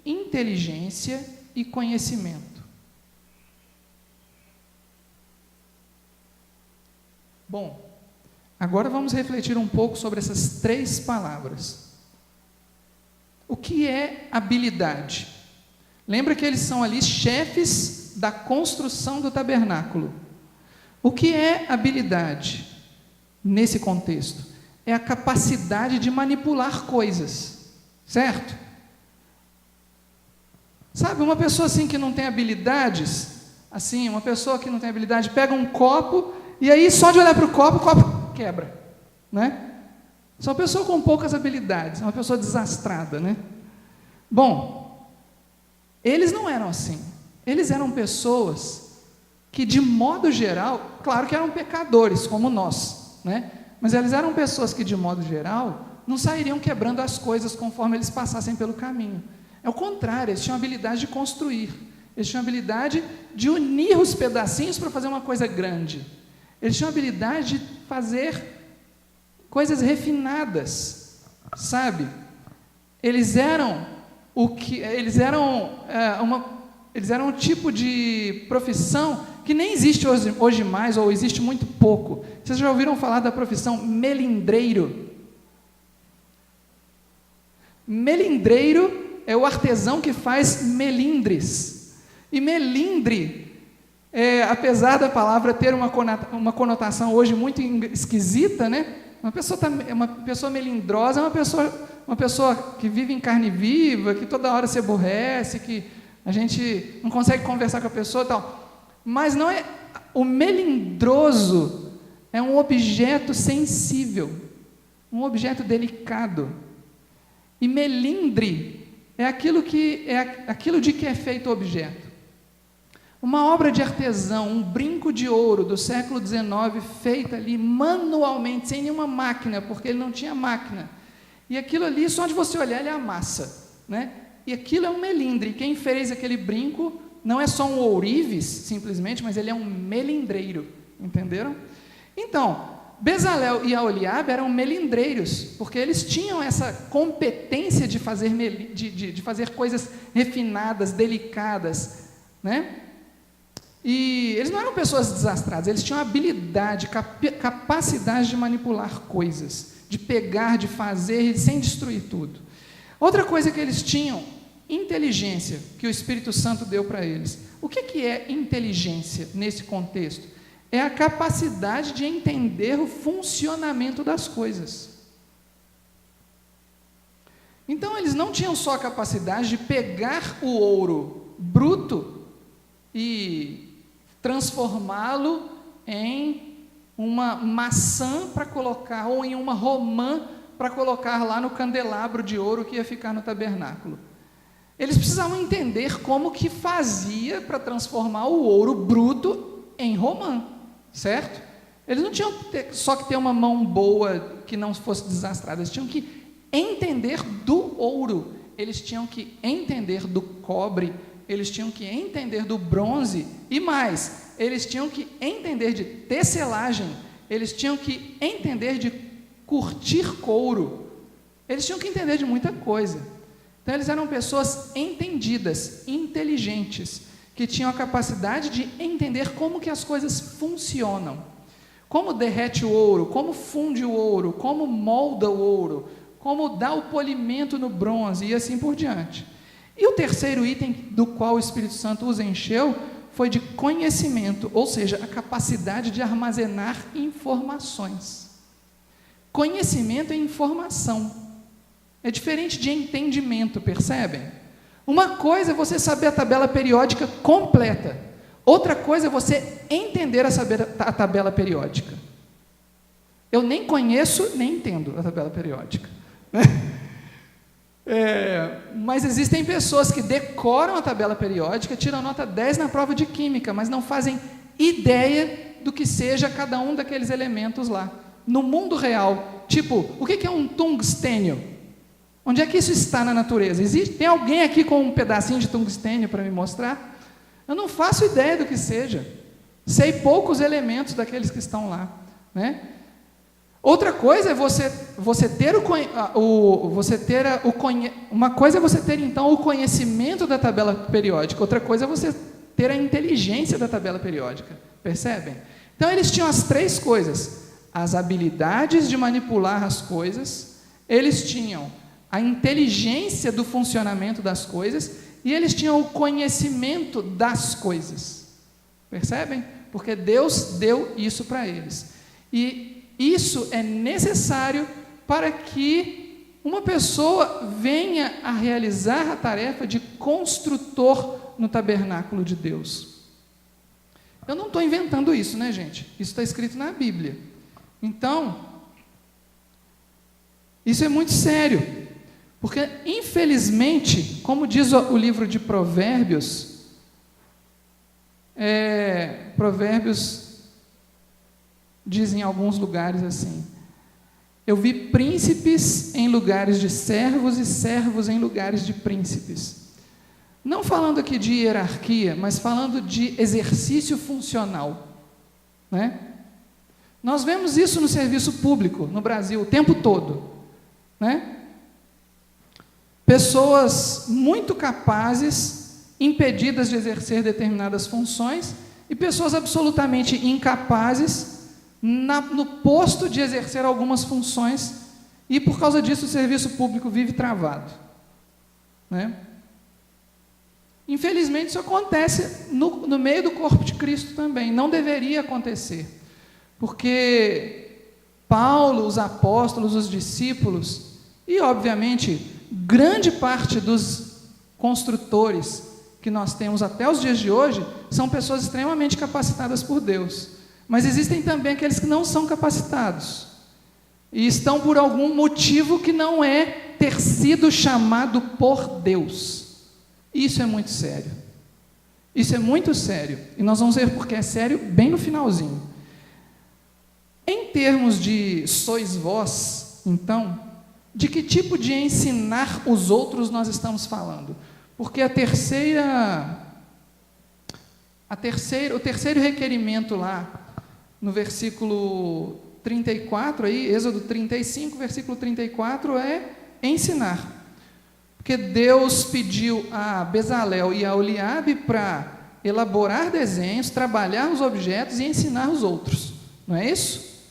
inteligência e conhecimento. Bom, agora vamos refletir um pouco sobre essas três palavras. O que é habilidade? Lembra que eles são ali chefes da construção do tabernáculo. O que é habilidade nesse contexto? É a capacidade de manipular coisas, certo? Sabe, uma pessoa assim que não tem habilidades, assim, uma pessoa que não tem habilidade, pega um copo, e aí só de olhar para o copo quebra, né? São uma pessoa com poucas habilidades, uma pessoa desastrada, né? Bom, eles não eram assim. Eles eram pessoas que, de modo geral, claro que eram pecadores, como nós, né? Mas eles eram pessoas que, de modo geral, não sairiam quebrando as coisas conforme eles passassem pelo caminho. É o contrário, eles tinham a habilidade de construir, eles tinham a habilidade de unir os pedacinhos para fazer uma coisa grande. Eles tinham a habilidade de fazer coisas refinadas, sabe? Eles eram um tipo de profissão que nem existe hoje mais, ou existe muito pouco. Vocês já ouviram falar da profissão melindreiro? Melindreiro é o artesão que faz melindres. E melindre, apesar da palavra ter uma conotação hoje muito esquisita, né? Uma pessoa melindrosa é uma pessoa que vive em carne viva, que toda hora se aborrece, que a gente não consegue conversar com a pessoa e tal. Mas não é. O melindroso é um objeto sensível, um objeto delicado. E melindre é aquilo de que é feito o objeto. Uma obra de artesão, um brinco de ouro do século XIX, feita ali manualmente, sem nenhuma máquina, porque ele não tinha máquina. E aquilo ali, só de você olhar, ele amassa, né? E aquilo é um melindre. Quem fez aquele brinco não é só um ourives, simplesmente, mas ele é um melindreiro. Entenderam? Então, Bezalel e Aholiabe eram melindreiros, porque eles tinham essa competência de fazer, de fazer coisas refinadas, delicadas, né? E eles não eram pessoas desastradas, eles tinham habilidade, capacidade de manipular coisas, de pegar, de fazer, sem destruir tudo. Outra coisa que eles tinham, inteligência, que o Espírito Santo deu para eles. O que é inteligência nesse contexto? É a capacidade de entender o funcionamento das coisas. Então, eles não tinham só a capacidade de pegar o ouro bruto e transformá-lo em uma maçã para colocar, ou em uma romã para colocar lá no candelabro de ouro que ia ficar no tabernáculo. Eles precisavam entender como que fazia para transformar o ouro bruto em romã, certo? Eles não tinham só que ter uma mão boa que não fosse desastrada, eles tinham que entender do ouro, eles tinham que entender do cobre, eles tinham que entender do bronze e mais, eles tinham que entender de tecelagem, eles tinham que entender de curtir couro, eles tinham que entender de muita coisa. Então eles eram pessoas entendidas, inteligentes, que tinham a capacidade de entender como que as coisas funcionam, como derrete o ouro, como funde o ouro, como molda o ouro, como dá o polimento no bronze e assim por diante. E o terceiro item do qual o Espírito Santo os encheu foi de conhecimento, ou seja, a capacidade de armazenar informações. Conhecimento é informação. É diferente de entendimento, percebem? Uma coisa é você saber a tabela periódica completa. Outra coisa é você entender a tabela periódica. Eu nem conheço, nem entendo a tabela periódica. Mas existem pessoas que decoram a tabela periódica, tiram nota 10 na prova de química, mas não fazem ideia do que seja cada um daqueles elementos lá. No mundo real, tipo, o que é um tungstênio? Onde é que isso está na natureza? Tem alguém aqui com um pedacinho de tungstênio para me mostrar? Eu não faço ideia do que seja. Sei poucos elementos daqueles que estão lá, né? Outra coisa é uma coisa é você ter então o conhecimento da tabela periódica, outra coisa é você ter a inteligência da tabela periódica, percebem? Então eles tinham as três coisas, as habilidades de manipular as coisas, eles tinham a inteligência do funcionamento das coisas e eles tinham o conhecimento das coisas, percebem? Porque Deus deu isso para eles, e isso é necessário para que uma pessoa venha a realizar a tarefa de construtor no tabernáculo de Deus. Eu não estou inventando isso, né, gente? Isso está escrito na Bíblia. Então, isso é muito sério, porque, infelizmente, como diz o livro de Provérbios, Provérbios diz em alguns lugares assim: eu vi príncipes em lugares de servos e servos em lugares de príncipes. Não falando aqui de hierarquia, mas falando de exercício funcional, né? Nós vemos isso no serviço público no Brasil o tempo todo, né? Pessoas muito capazes, impedidas de exercer determinadas funções, e pessoas absolutamente incapazes no posto de exercer algumas funções, e por causa disso o serviço público vive travado, né? Infelizmente isso acontece no meio do corpo de Cristo também, não deveria acontecer, porque Paulo, os apóstolos, os discípulos e obviamente grande parte dos construtores que nós temos até os dias de hoje são pessoas extremamente capacitadas por Deus, mas existem também aqueles que não são capacitados e estão por algum motivo que não é ter sido chamado por Deus. Isso é muito sério. Isso é muito sério. E nós vamos ver porque é sério bem no finalzinho. Em termos de sois vós, então, de que tipo de ensinar os outros nós estamos falando? Porque o terceiro requerimento lá, no versículo 34, aí, Êxodo 35, versículo 34, é ensinar. Porque Deus pediu a Bezalel e a Oliabe para elaborar desenhos, trabalhar os objetos e ensinar os outros. Não é isso?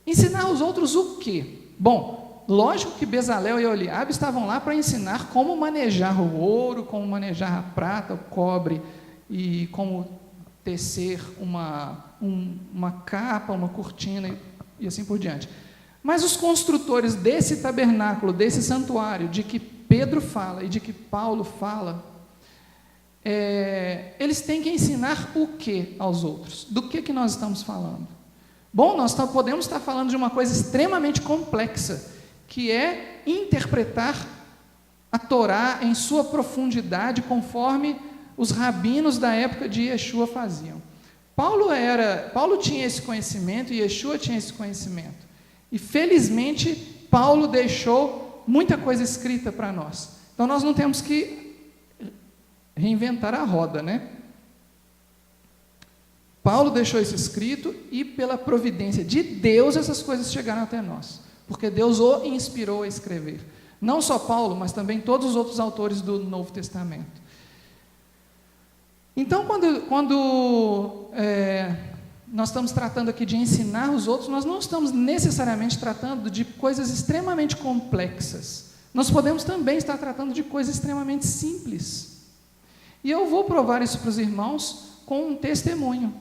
Ensinar os outros o quê? Bom, lógico que Bezalel e Oliabe estavam lá para ensinar como manejar o ouro, como manejar a prata, o cobre, e como tecer uma capa, uma cortina e assim por diante. Mas os construtores desse tabernáculo, desse santuário, de que Pedro fala e de que Paulo fala, eles têm que ensinar o que aos outros? Do que nós estamos falando? Bom, nós podemos estar falando de uma coisa extremamente complexa, que é interpretar a Torá em sua profundidade, conforme os rabinos da época de Yeshua faziam. Paulo tinha esse conhecimento e Yeshua tinha esse conhecimento. E felizmente Paulo deixou muita coisa escrita para nós. Então nós não temos que reinventar a roda, né? Paulo deixou isso escrito e pela providência de Deus essas coisas chegaram até nós, porque Deus o inspirou a escrever. Não só Paulo, mas também todos os outros autores do Novo Testamento. Então, quando nós estamos tratando aqui de ensinar os outros, nós não estamos necessariamente tratando de coisas extremamente complexas. Nós podemos também estar tratando de coisas extremamente simples. E eu vou provar isso para os irmãos com um testemunho.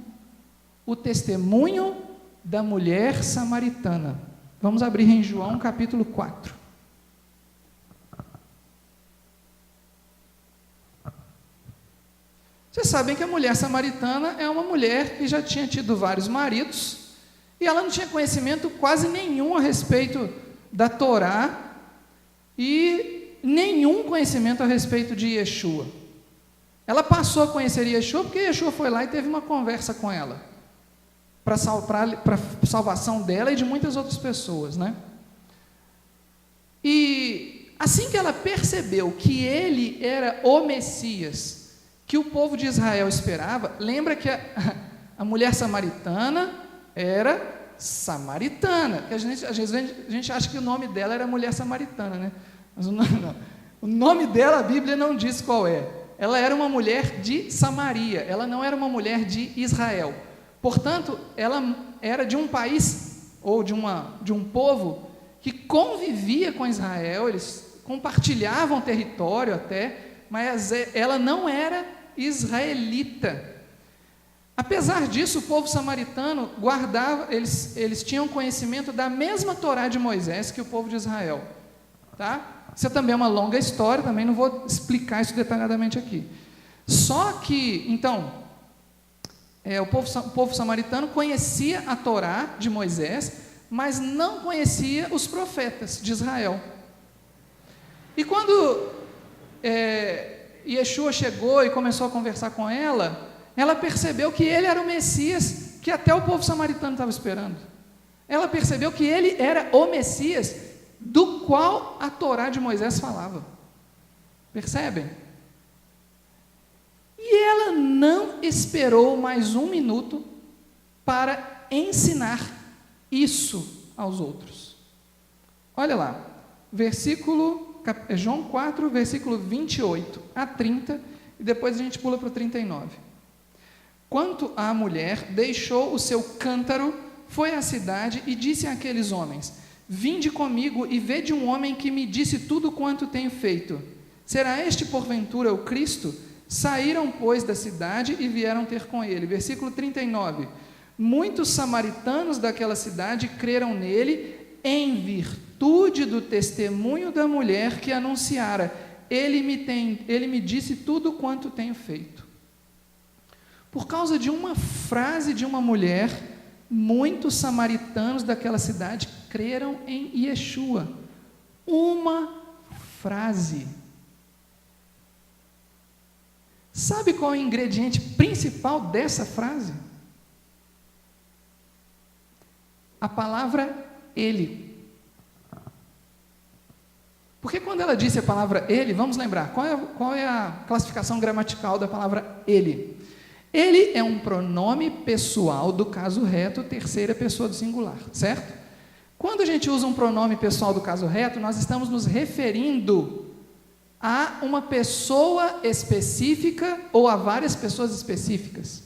O testemunho da mulher samaritana. Vamos abrir em João capítulo 4. Vocês sabem que a mulher samaritana é uma mulher que já tinha tido vários maridos, e ela não tinha conhecimento quase nenhum a respeito da Torá, e nenhum conhecimento a respeito de Yeshua. Ela passou a conhecer Yeshua, porque Yeshua foi lá e teve uma conversa com ela, para a salvação dela e de muitas outras pessoas, né? E assim que ela percebeu que ele era o Messias, que o povo de Israel esperava, lembra que a mulher samaritana era samaritana, que às vezes a gente acha que o nome dela era mulher samaritana, né? Mas o nome dela a Bíblia não diz qual é. Ela era uma mulher de Samaria, ela não era uma mulher de Israel. Portanto, ela era de um país, ou de um povo, que convivia com Israel, eles compartilhavam território até, mas ela não era israelita. Apesar disso, o povo samaritano guardava, eles tinham conhecimento da mesma Torá de Moisés que o povo de Israel. Tá? Isso também é uma longa história, também não vou explicar isso detalhadamente aqui. Só que, então, o povo samaritano conhecia a Torá de Moisés, mas não conhecia os profetas de Israel. E quando Yeshua chegou e começou a conversar com ela, ela percebeu que ele era o Messias que até o povo samaritano estava esperando. Ela percebeu que ele era o Messias do qual a Torá de Moisés falava. Percebem? E ela não esperou mais um minuto para ensinar isso aos outros. Olha lá, João 4, versículo 28 a 30, e depois a gente pula para o 39. Quanto à mulher, deixou o seu cântaro, foi à cidade e disse àqueles homens: vinde comigo e vede um homem que me disse tudo quanto tenho feito. Será este porventura o Cristo? Saíram, pois, da cidade e vieram ter com ele. Versículo 39. Muitos samaritanos daquela cidade creram nele em virtude do testemunho da mulher que anunciara: ele me disse tudo quanto tenho feito. Por causa de uma frase de uma mulher, muitos samaritanos daquela cidade creram em Yeshua. Uma frase. Sabe qual é o ingrediente principal dessa frase? A palavra ele. Porque quando ela disse a palavra ele, vamos lembrar, qual é a classificação gramatical da palavra ele? Ele é um pronome pessoal do caso reto, terceira pessoa do singular, certo? Quando a gente usa um pronome pessoal do caso reto, nós estamos nos referindo a uma pessoa específica ou a várias pessoas específicas.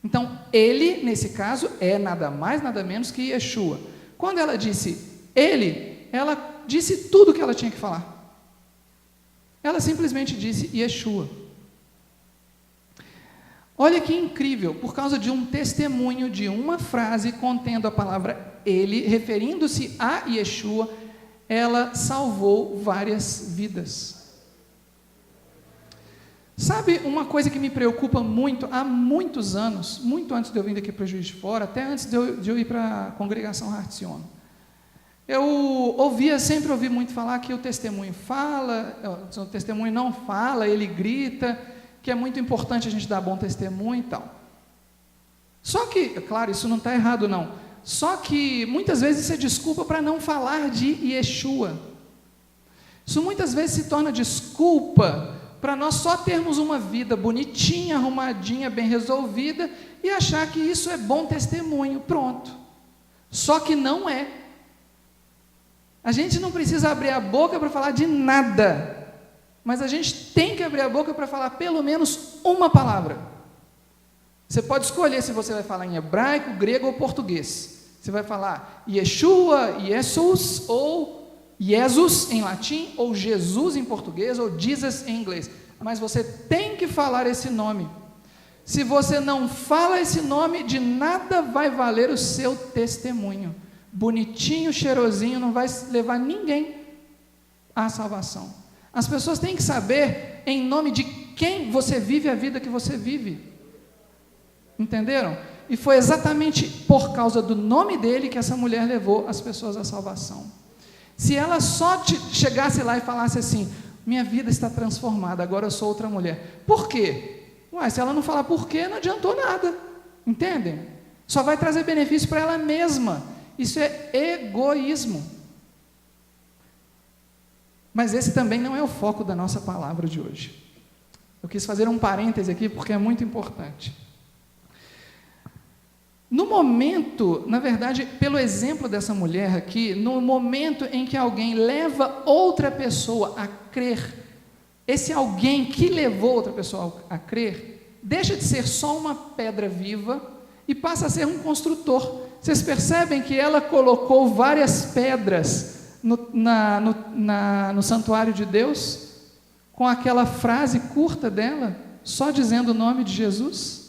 Então, ele, nesse caso, é nada mais, nada menos que Yeshua. Quando ela disse ele, ela disse tudo o que ela tinha que falar. Ela simplesmente disse Yeshua. Olha que incrível, por causa de um testemunho, de uma frase contendo a palavra ele, referindo-se a Yeshua, ela salvou várias vidas. Sabe uma coisa que me preocupa muito há muitos anos, muito antes de eu vir aqui para o Juiz de Fora, até antes de eu ir para a congregação Hartzion, eu sempre ouvi muito falar que o testemunho fala, o testemunho não fala, ele grita, que é muito importante a gente dar bom testemunho e tal. Só que, claro, isso não está errado não, só que muitas vezes isso é desculpa para não falar de Yeshua. Isso muitas vezes se torna desculpa para nós só termos uma vida bonitinha, arrumadinha, bem resolvida e achar que isso é bom testemunho, pronto. Só que não é. A gente não precisa abrir a boca para falar de nada, mas a gente tem que abrir a boca para falar pelo menos uma palavra. Você pode escolher se você vai falar em hebraico, grego ou português. Você vai falar Yeshua, Jesus, ou Jesus em latim, ou Jesus em português, ou Jesus em inglês. Mas você tem que falar esse nome. Se você não fala esse nome, de nada vai valer o seu testemunho. Bonitinho, cheirosinho, não vai levar ninguém à salvação. As pessoas têm que saber em nome de quem você vive a vida que você vive. Entenderam? E foi exatamente por causa do nome dele que essa mulher levou as pessoas à salvação. Se ela só chegasse lá e falasse assim: minha vida está transformada, agora eu sou outra mulher. Por quê? Ué, se ela não falar por quê, não adiantou nada. Entendem? Só vai trazer benefício para ela mesma. Isso é egoísmo. Mas esse também não é o foco da nossa palavra de hoje. Eu quis fazer um parêntese aqui porque é muito importante. No momento, na verdade, pelo exemplo dessa mulher aqui, no momento em que alguém leva outra pessoa a crer, esse alguém que levou outra pessoa a crer, deixa de ser só uma pedra viva e passa a ser um construtor. Vocês percebem que ela colocou várias pedras no santuário de Deus, com aquela frase curta dela, só dizendo o nome de Jesus?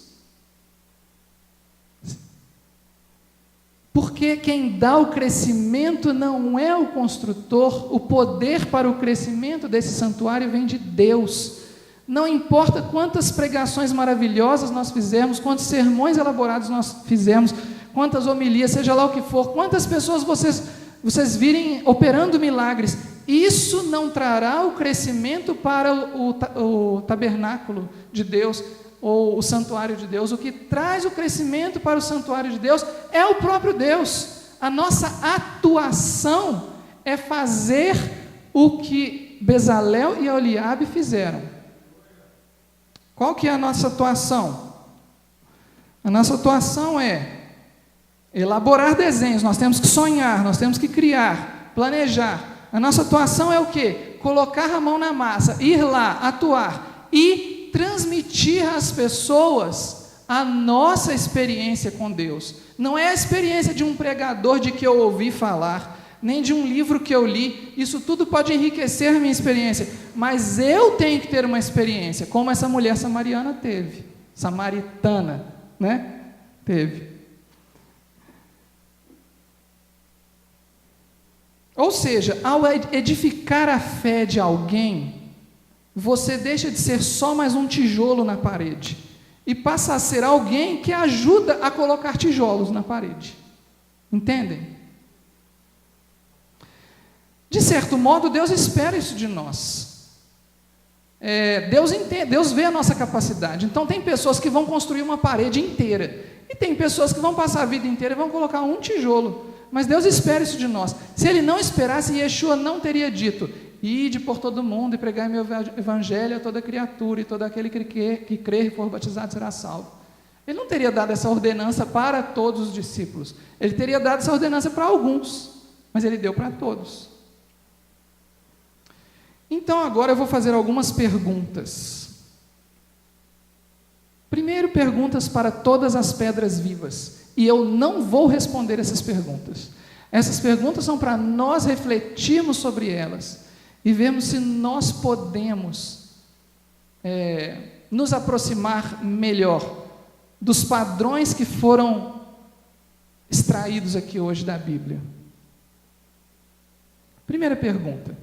Porque quem dá o crescimento não é o construtor, o poder para o crescimento desse santuário vem de Deus. Não importa quantas pregações maravilhosas nós fizemos, quantos sermões elaborados nós fizemos, quantas homilias, seja lá o que for, quantas pessoas vocês virem operando milagres, isso não trará o crescimento para o tabernáculo de Deus, ou o santuário de Deus. O que traz o crescimento para o santuário de Deus é o próprio Deus. A nossa atuação é fazer o que Bezalel e Eliabe fizeram. Qual que é a nossa atuação? A nossa atuação é elaborar desenhos, nós temos que sonhar, nós temos que criar, planejar. A nossa atuação é o quê? Colocar a mão na massa, ir lá, atuar e transmitir às pessoas a nossa experiência com Deus. Não é a experiência de um pregador de que eu ouvi falar, nem de um livro que eu li. Isso tudo pode enriquecer a minha experiência, mas eu tenho que ter uma experiência, como essa mulher samaritana, né? Teve. Ou seja, ao edificar a fé de alguém, você deixa de ser só mais um tijolo na parede e passa a ser alguém que ajuda a colocar tijolos na parede. Entendem? De certo modo, Deus espera isso de nós. Deus vê a nossa capacidade. Então, tem pessoas que vão construir uma parede inteira, e tem pessoas que vão passar a vida inteira e vão colocar um tijolo. Mas Deus espera isso de nós. Se Ele não esperasse, Yeshua não teria dito: ide por todo mundo e pregai meu evangelho a toda criatura, e todo aquele que crer e for batizado será salvo. Ele não teria dado essa ordenança para todos os discípulos. Ele teria dado essa ordenança para alguns, mas Ele deu para todos. Então agora eu vou fazer algumas perguntas. Primeiro, perguntas para todas as pedras vivas. E eu não vou responder essas perguntas. Essas perguntas são para nós refletirmos sobre elas e vermos se nós podemos nos aproximar melhor dos padrões que foram extraídos aqui hoje da Bíblia. Primeira pergunta: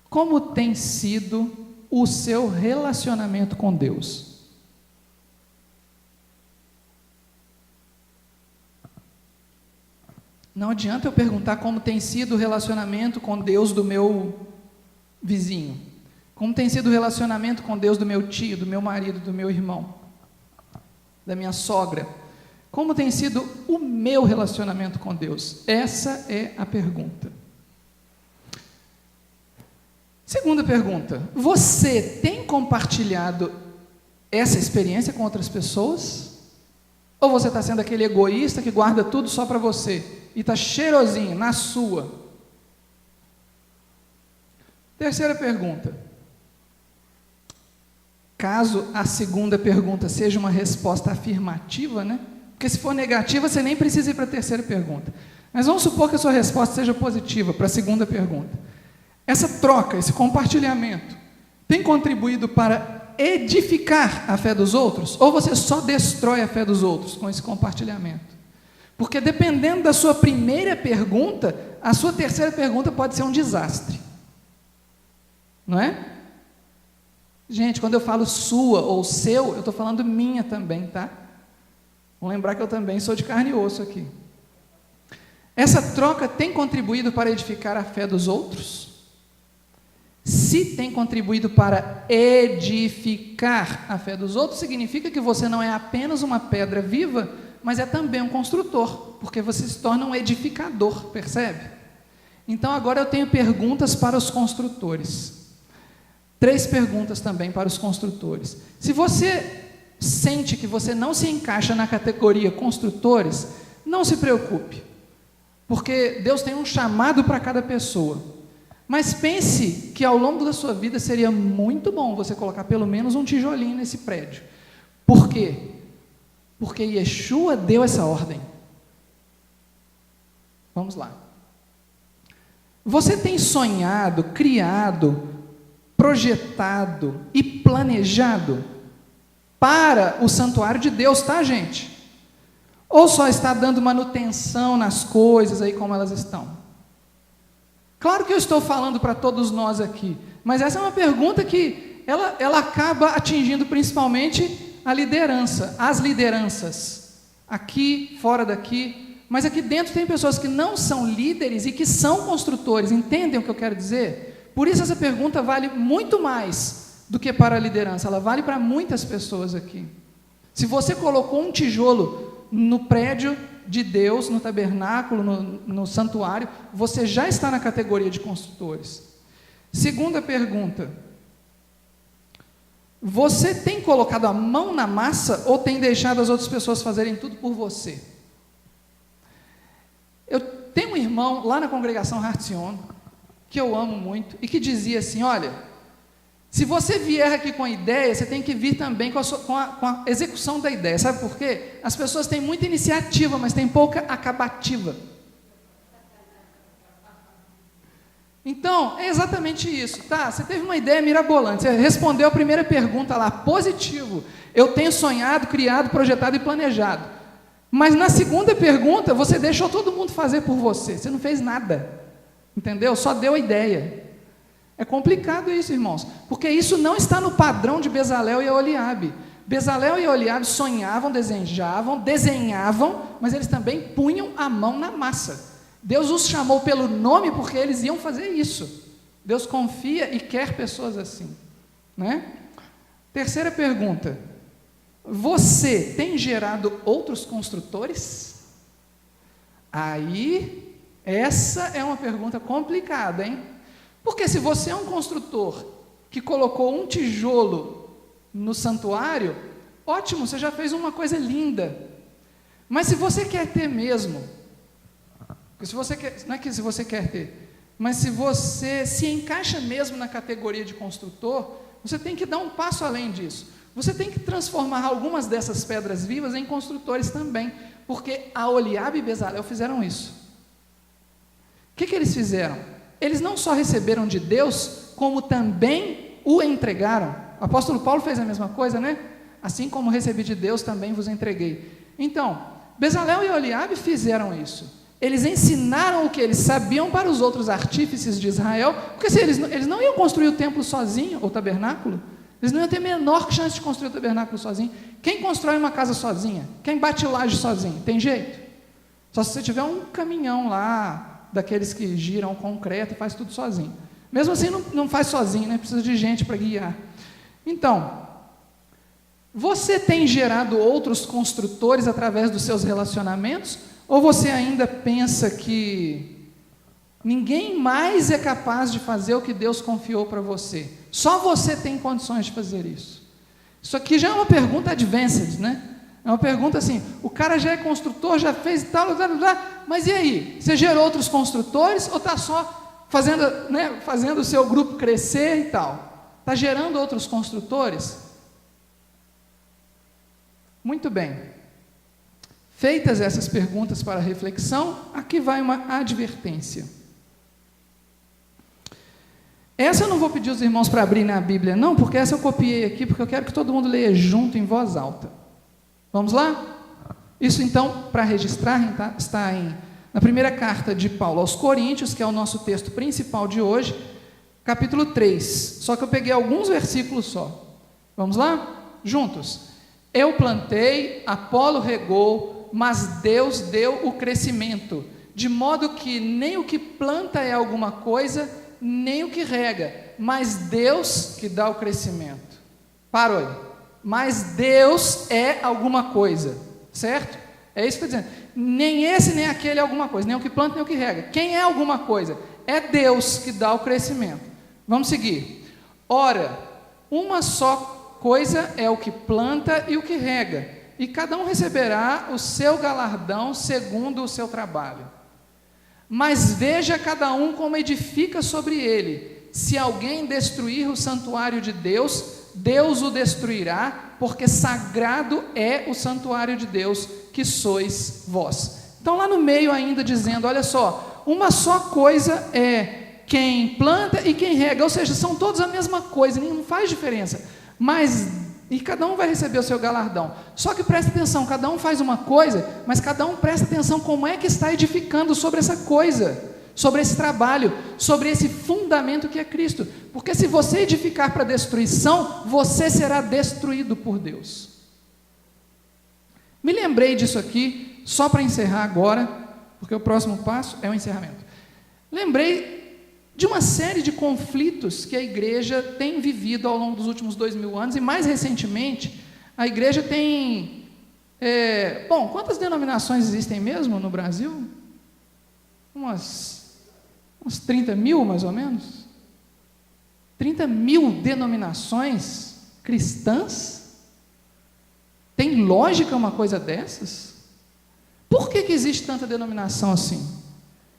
como tem sido o seu relacionamento com Deus? Não adianta eu perguntar como tem sido o relacionamento com Deus do meu vizinho, como tem sido o relacionamento com Deus do meu tio, do meu marido, do meu irmão, da minha sogra. Como tem sido o meu relacionamento com Deus? Essa é a pergunta. Segunda pergunta: você tem compartilhado essa experiência com outras pessoas? Ou você está sendo aquele egoísta que guarda tudo só para você e está cheirosinho na sua? Terceira pergunta: caso a segunda pergunta seja uma resposta afirmativa, né? Porque se for negativa, você nem precisa ir para a terceira pergunta. Mas vamos supor que a sua resposta seja positiva para a segunda pergunta. Essa troca, esse compartilhamento, tem contribuído para edificar a fé dos outros? Ou você só destrói a fé dos outros com esse compartilhamento? Porque dependendo da sua primeira pergunta, a sua terceira pergunta pode ser um desastre. Não é? Gente, quando eu falo sua ou seu, eu estou falando minha também, tá? Vamos lembrar que eu também sou de carne e osso aqui. Essa troca tem contribuído para edificar a fé dos outros? Se tem contribuído para edificar a fé dos outros, significa que você não é apenas uma pedra viva, mas é também um construtor, porque você se torna um edificador, percebe? Então agora eu tenho perguntas para os construtores. 3 perguntas também para os construtores. Se você sente que você não se encaixa na categoria construtores, não se preocupe, porque Deus tem um chamado para cada pessoa. Mas pense que ao longo da sua vida seria muito bom você colocar pelo menos um tijolinho nesse prédio. Por quê? Porque Yeshua deu essa ordem. Vamos lá. Você tem sonhado, criado, projetado e planejado para o santuário de Deus, tá, gente? Ou só está dando manutenção nas coisas aí como elas estão? Claro que eu estou falando para todos nós aqui, mas essa é uma pergunta que ela acaba atingindo principalmente a liderança, as lideranças, aqui, fora daqui, mas aqui dentro tem pessoas que não são líderes e que são construtores, entendem o que eu quero dizer? Por isso essa pergunta vale muito mais do que para a liderança, ela vale para muitas pessoas aqui. Se você colocou um tijolo no prédio de Deus, no tabernáculo, no santuário, você já está na categoria de construtores. Segunda pergunta: você tem colocado a mão na massa ou tem deixado as outras pessoas fazerem tudo por você? Eu tenho um irmão lá na congregação Heart Zion, que eu amo muito, e que dizia assim: olha, Se você vier aqui com a ideia, você tem que vir também com a execução da ideia. Sabe por quê? As pessoas têm muita iniciativa, mas têm pouca acabativa. Então, é exatamente isso, tá? Você teve uma ideia mirabolante, você respondeu a primeira pergunta lá, positivo. Eu tenho sonhado, criado, projetado e planejado. Mas na segunda pergunta, você deixou todo mundo fazer por você. Você não fez nada, entendeu? Só deu a ideia. É complicado isso, irmãos, porque isso não está no padrão de Bezalel e Aholiabe. Bezalel e Aholiabe sonhavam, desenhavam, mas eles também punham a mão na massa. Deus os chamou pelo nome porque eles iam fazer isso. Deus confia e quer pessoas assim, né? Terceira pergunta: você tem gerado outros construtores? Aí, essa é uma pergunta complicada, hein? Porque se você é um construtor que colocou um tijolo no santuário, ótimo, você já fez uma coisa linda. Mas se você quer ter mesmo, se você quer, não é que se você quer ter, mas se você se encaixa mesmo na categoria de construtor, você tem que dar um passo além disso. Você tem que transformar algumas dessas pedras vivas em construtores também, porque Aholiabe e Bezalel fizeram isso. O que eles fizeram? Eles não só receberam de Deus, como também o entregaram. O apóstolo Paulo fez a mesma coisa, né? Assim como recebi de Deus, também vos entreguei. Então, Bezalel e Aholiabe fizeram isso. Eles ensinaram o que eles sabiam para os outros artífices de Israel, porque se eles não iam construir o templo sozinho, o tabernáculo, eles não iam ter a menor chance de construir o tabernáculo sozinho. Quem constrói uma casa sozinha? Quem bate laje sozinho? Tem jeito? Só se você tiver um caminhão lá, daqueles que giram concreto e faz tudo sozinho. Mesmo assim não faz sozinho, né? Precisa de gente para guiar. Então, você tem gerado outros construtores através dos seus relacionamentos? Ou você ainda pensa que ninguém mais é capaz de fazer o que Deus confiou para você? Só você tem condições de fazer isso. Isso aqui já é uma pergunta advanced, né? É uma pergunta assim, o cara já é construtor, já fez tal, mas e aí? Você gerou outros construtores ou está só fazendo o seu grupo crescer e tal? Está gerando outros construtores? Muito bem. Feitas essas perguntas para reflexão, aqui vai uma advertência. Essa eu não vou pedir os irmãos para abrir na Bíblia, não, porque essa eu copiei aqui, porque eu quero que todo mundo leia junto em voz alta. Vamos lá? Isso então, para registrar, está na primeira carta de Paulo aos Coríntios, que é o nosso texto principal de hoje, capítulo 3. Só que eu peguei alguns versículos só. Vamos lá? Juntos. Eu plantei, Apolo regou, mas Deus deu o crescimento, de modo que nem o que planta é alguma coisa, nem o que rega, mas Deus que dá o crescimento. Parou aí. Mas Deus é alguma coisa, certo? É isso que eu estou dizendo. Nem esse, nem aquele é alguma coisa, nem o que planta, nem o que rega. Quem é alguma coisa? É Deus que dá o crescimento. Vamos seguir. Ora, uma só coisa é o que planta e o que rega, e cada um receberá o seu galardão segundo o seu trabalho. Mas veja cada um como edifica sobre ele. Se alguém destruir o santuário de Deus, Deus o destruirá, porque sagrado é o santuário de Deus, que sois vós. Então lá no meio ainda dizendo, olha só, uma só coisa é quem planta e quem rega, ou seja, são todos a mesma coisa, não faz diferença, e cada um vai receber o seu galardão. Só que presta atenção, cada um faz uma coisa, mas cada um presta atenção como é que está edificando sobre essa coisa, sobre esse trabalho, sobre esse fundamento que é Cristo. Porque se você edificar para destruição, você será destruído por Deus. Me lembrei disso aqui, só para encerrar agora, porque o próximo passo é o encerramento. Lembrei de uma série de conflitos que a igreja tem vivido ao longo dos últimos 2000 anos, e mais recentemente, a igreja tem... quantas denominações existem mesmo no Brasil? Umas 30 mil, mais ou menos? 30 mil denominações cristãs? Tem lógica uma coisa dessas? Por que existe tanta denominação assim?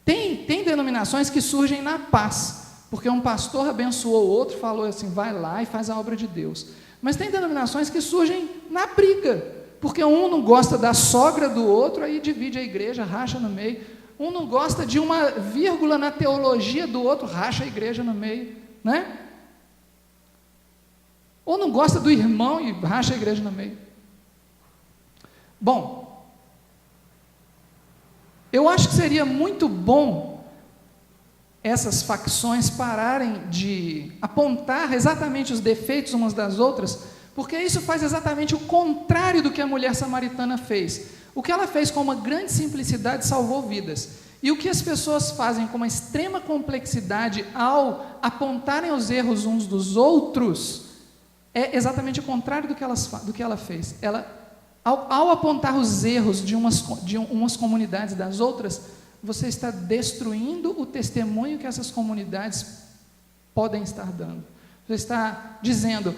Tem denominações que surgem na paz, porque um pastor abençoou o outro, falou assim, vai lá e faz a obra de Deus. Mas tem denominações que surgem na briga, porque um não gosta da sogra do outro, aí divide a igreja, racha no meio. Um não gosta de uma vírgula na teologia do outro, racha a igreja no meio, né? Ou não gosta do irmão e racha a igreja no meio. Bom, eu acho que seria muito bom essas facções pararem de apontar exatamente os defeitos umas das outras, porque isso faz exatamente o contrário do que a mulher samaritana fez. O que ela fez com uma grande simplicidade salvou vidas. E o que as pessoas fazem com uma extrema complexidade ao apontarem os erros uns dos outros é exatamente o contrário do que ela fez. Ao apontar os erros de umas comunidades das outras, você está destruindo o testemunho que essas comunidades podem estar dando. Você está dizendo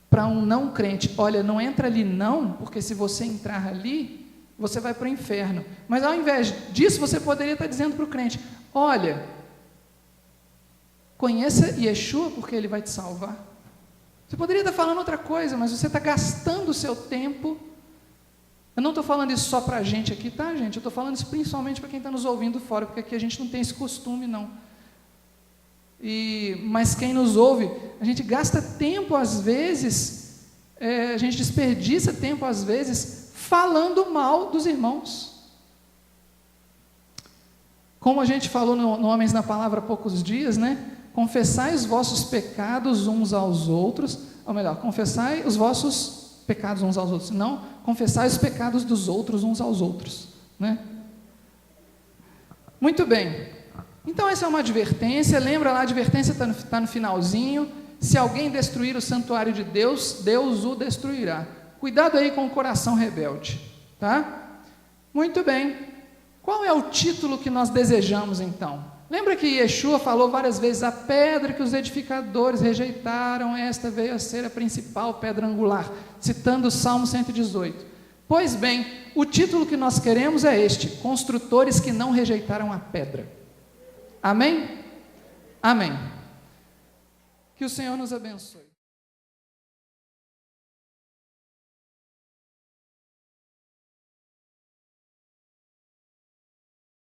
para um não crente, olha, não entra ali não, porque se você entrar ali, você vai para o inferno. Mas ao invés disso, você poderia estar dizendo para o crente, olha, conheça Yeshua porque ele vai te salvar. Você poderia estar falando outra coisa, mas você está gastando o seu tempo. Eu não estou falando isso só para a gente aqui, tá, gente? Eu estou falando isso principalmente para quem está nos ouvindo fora, porque aqui a gente não tem esse costume, não. Mas quem nos ouve, a gente gasta tempo às vezes, a gente desperdiça tempo às vezes, falando mal dos irmãos. Como a gente falou no Homens na Palavra há poucos dias, né? Confessai os vossos pecados uns aos outros, ou melhor, confessai os vossos pecados uns aos outros, não, confessai os pecados dos outros uns aos outros, né? Muito bem, então essa é uma advertência, lembra lá, a advertência está no finalzinho, se alguém destruir o santuário de Deus, Deus o destruirá, cuidado aí com o coração rebelde, tá? Muito bem, qual é o título que nós desejamos então? Lembra que Yeshua falou várias vezes, a pedra que os edificadores rejeitaram, esta veio a ser a principal pedra angular, citando o Salmo 118. Pois bem, o título que nós queremos é este, construtores que não rejeitaram a pedra. Amém? Amém. Que o Senhor nos abençoe.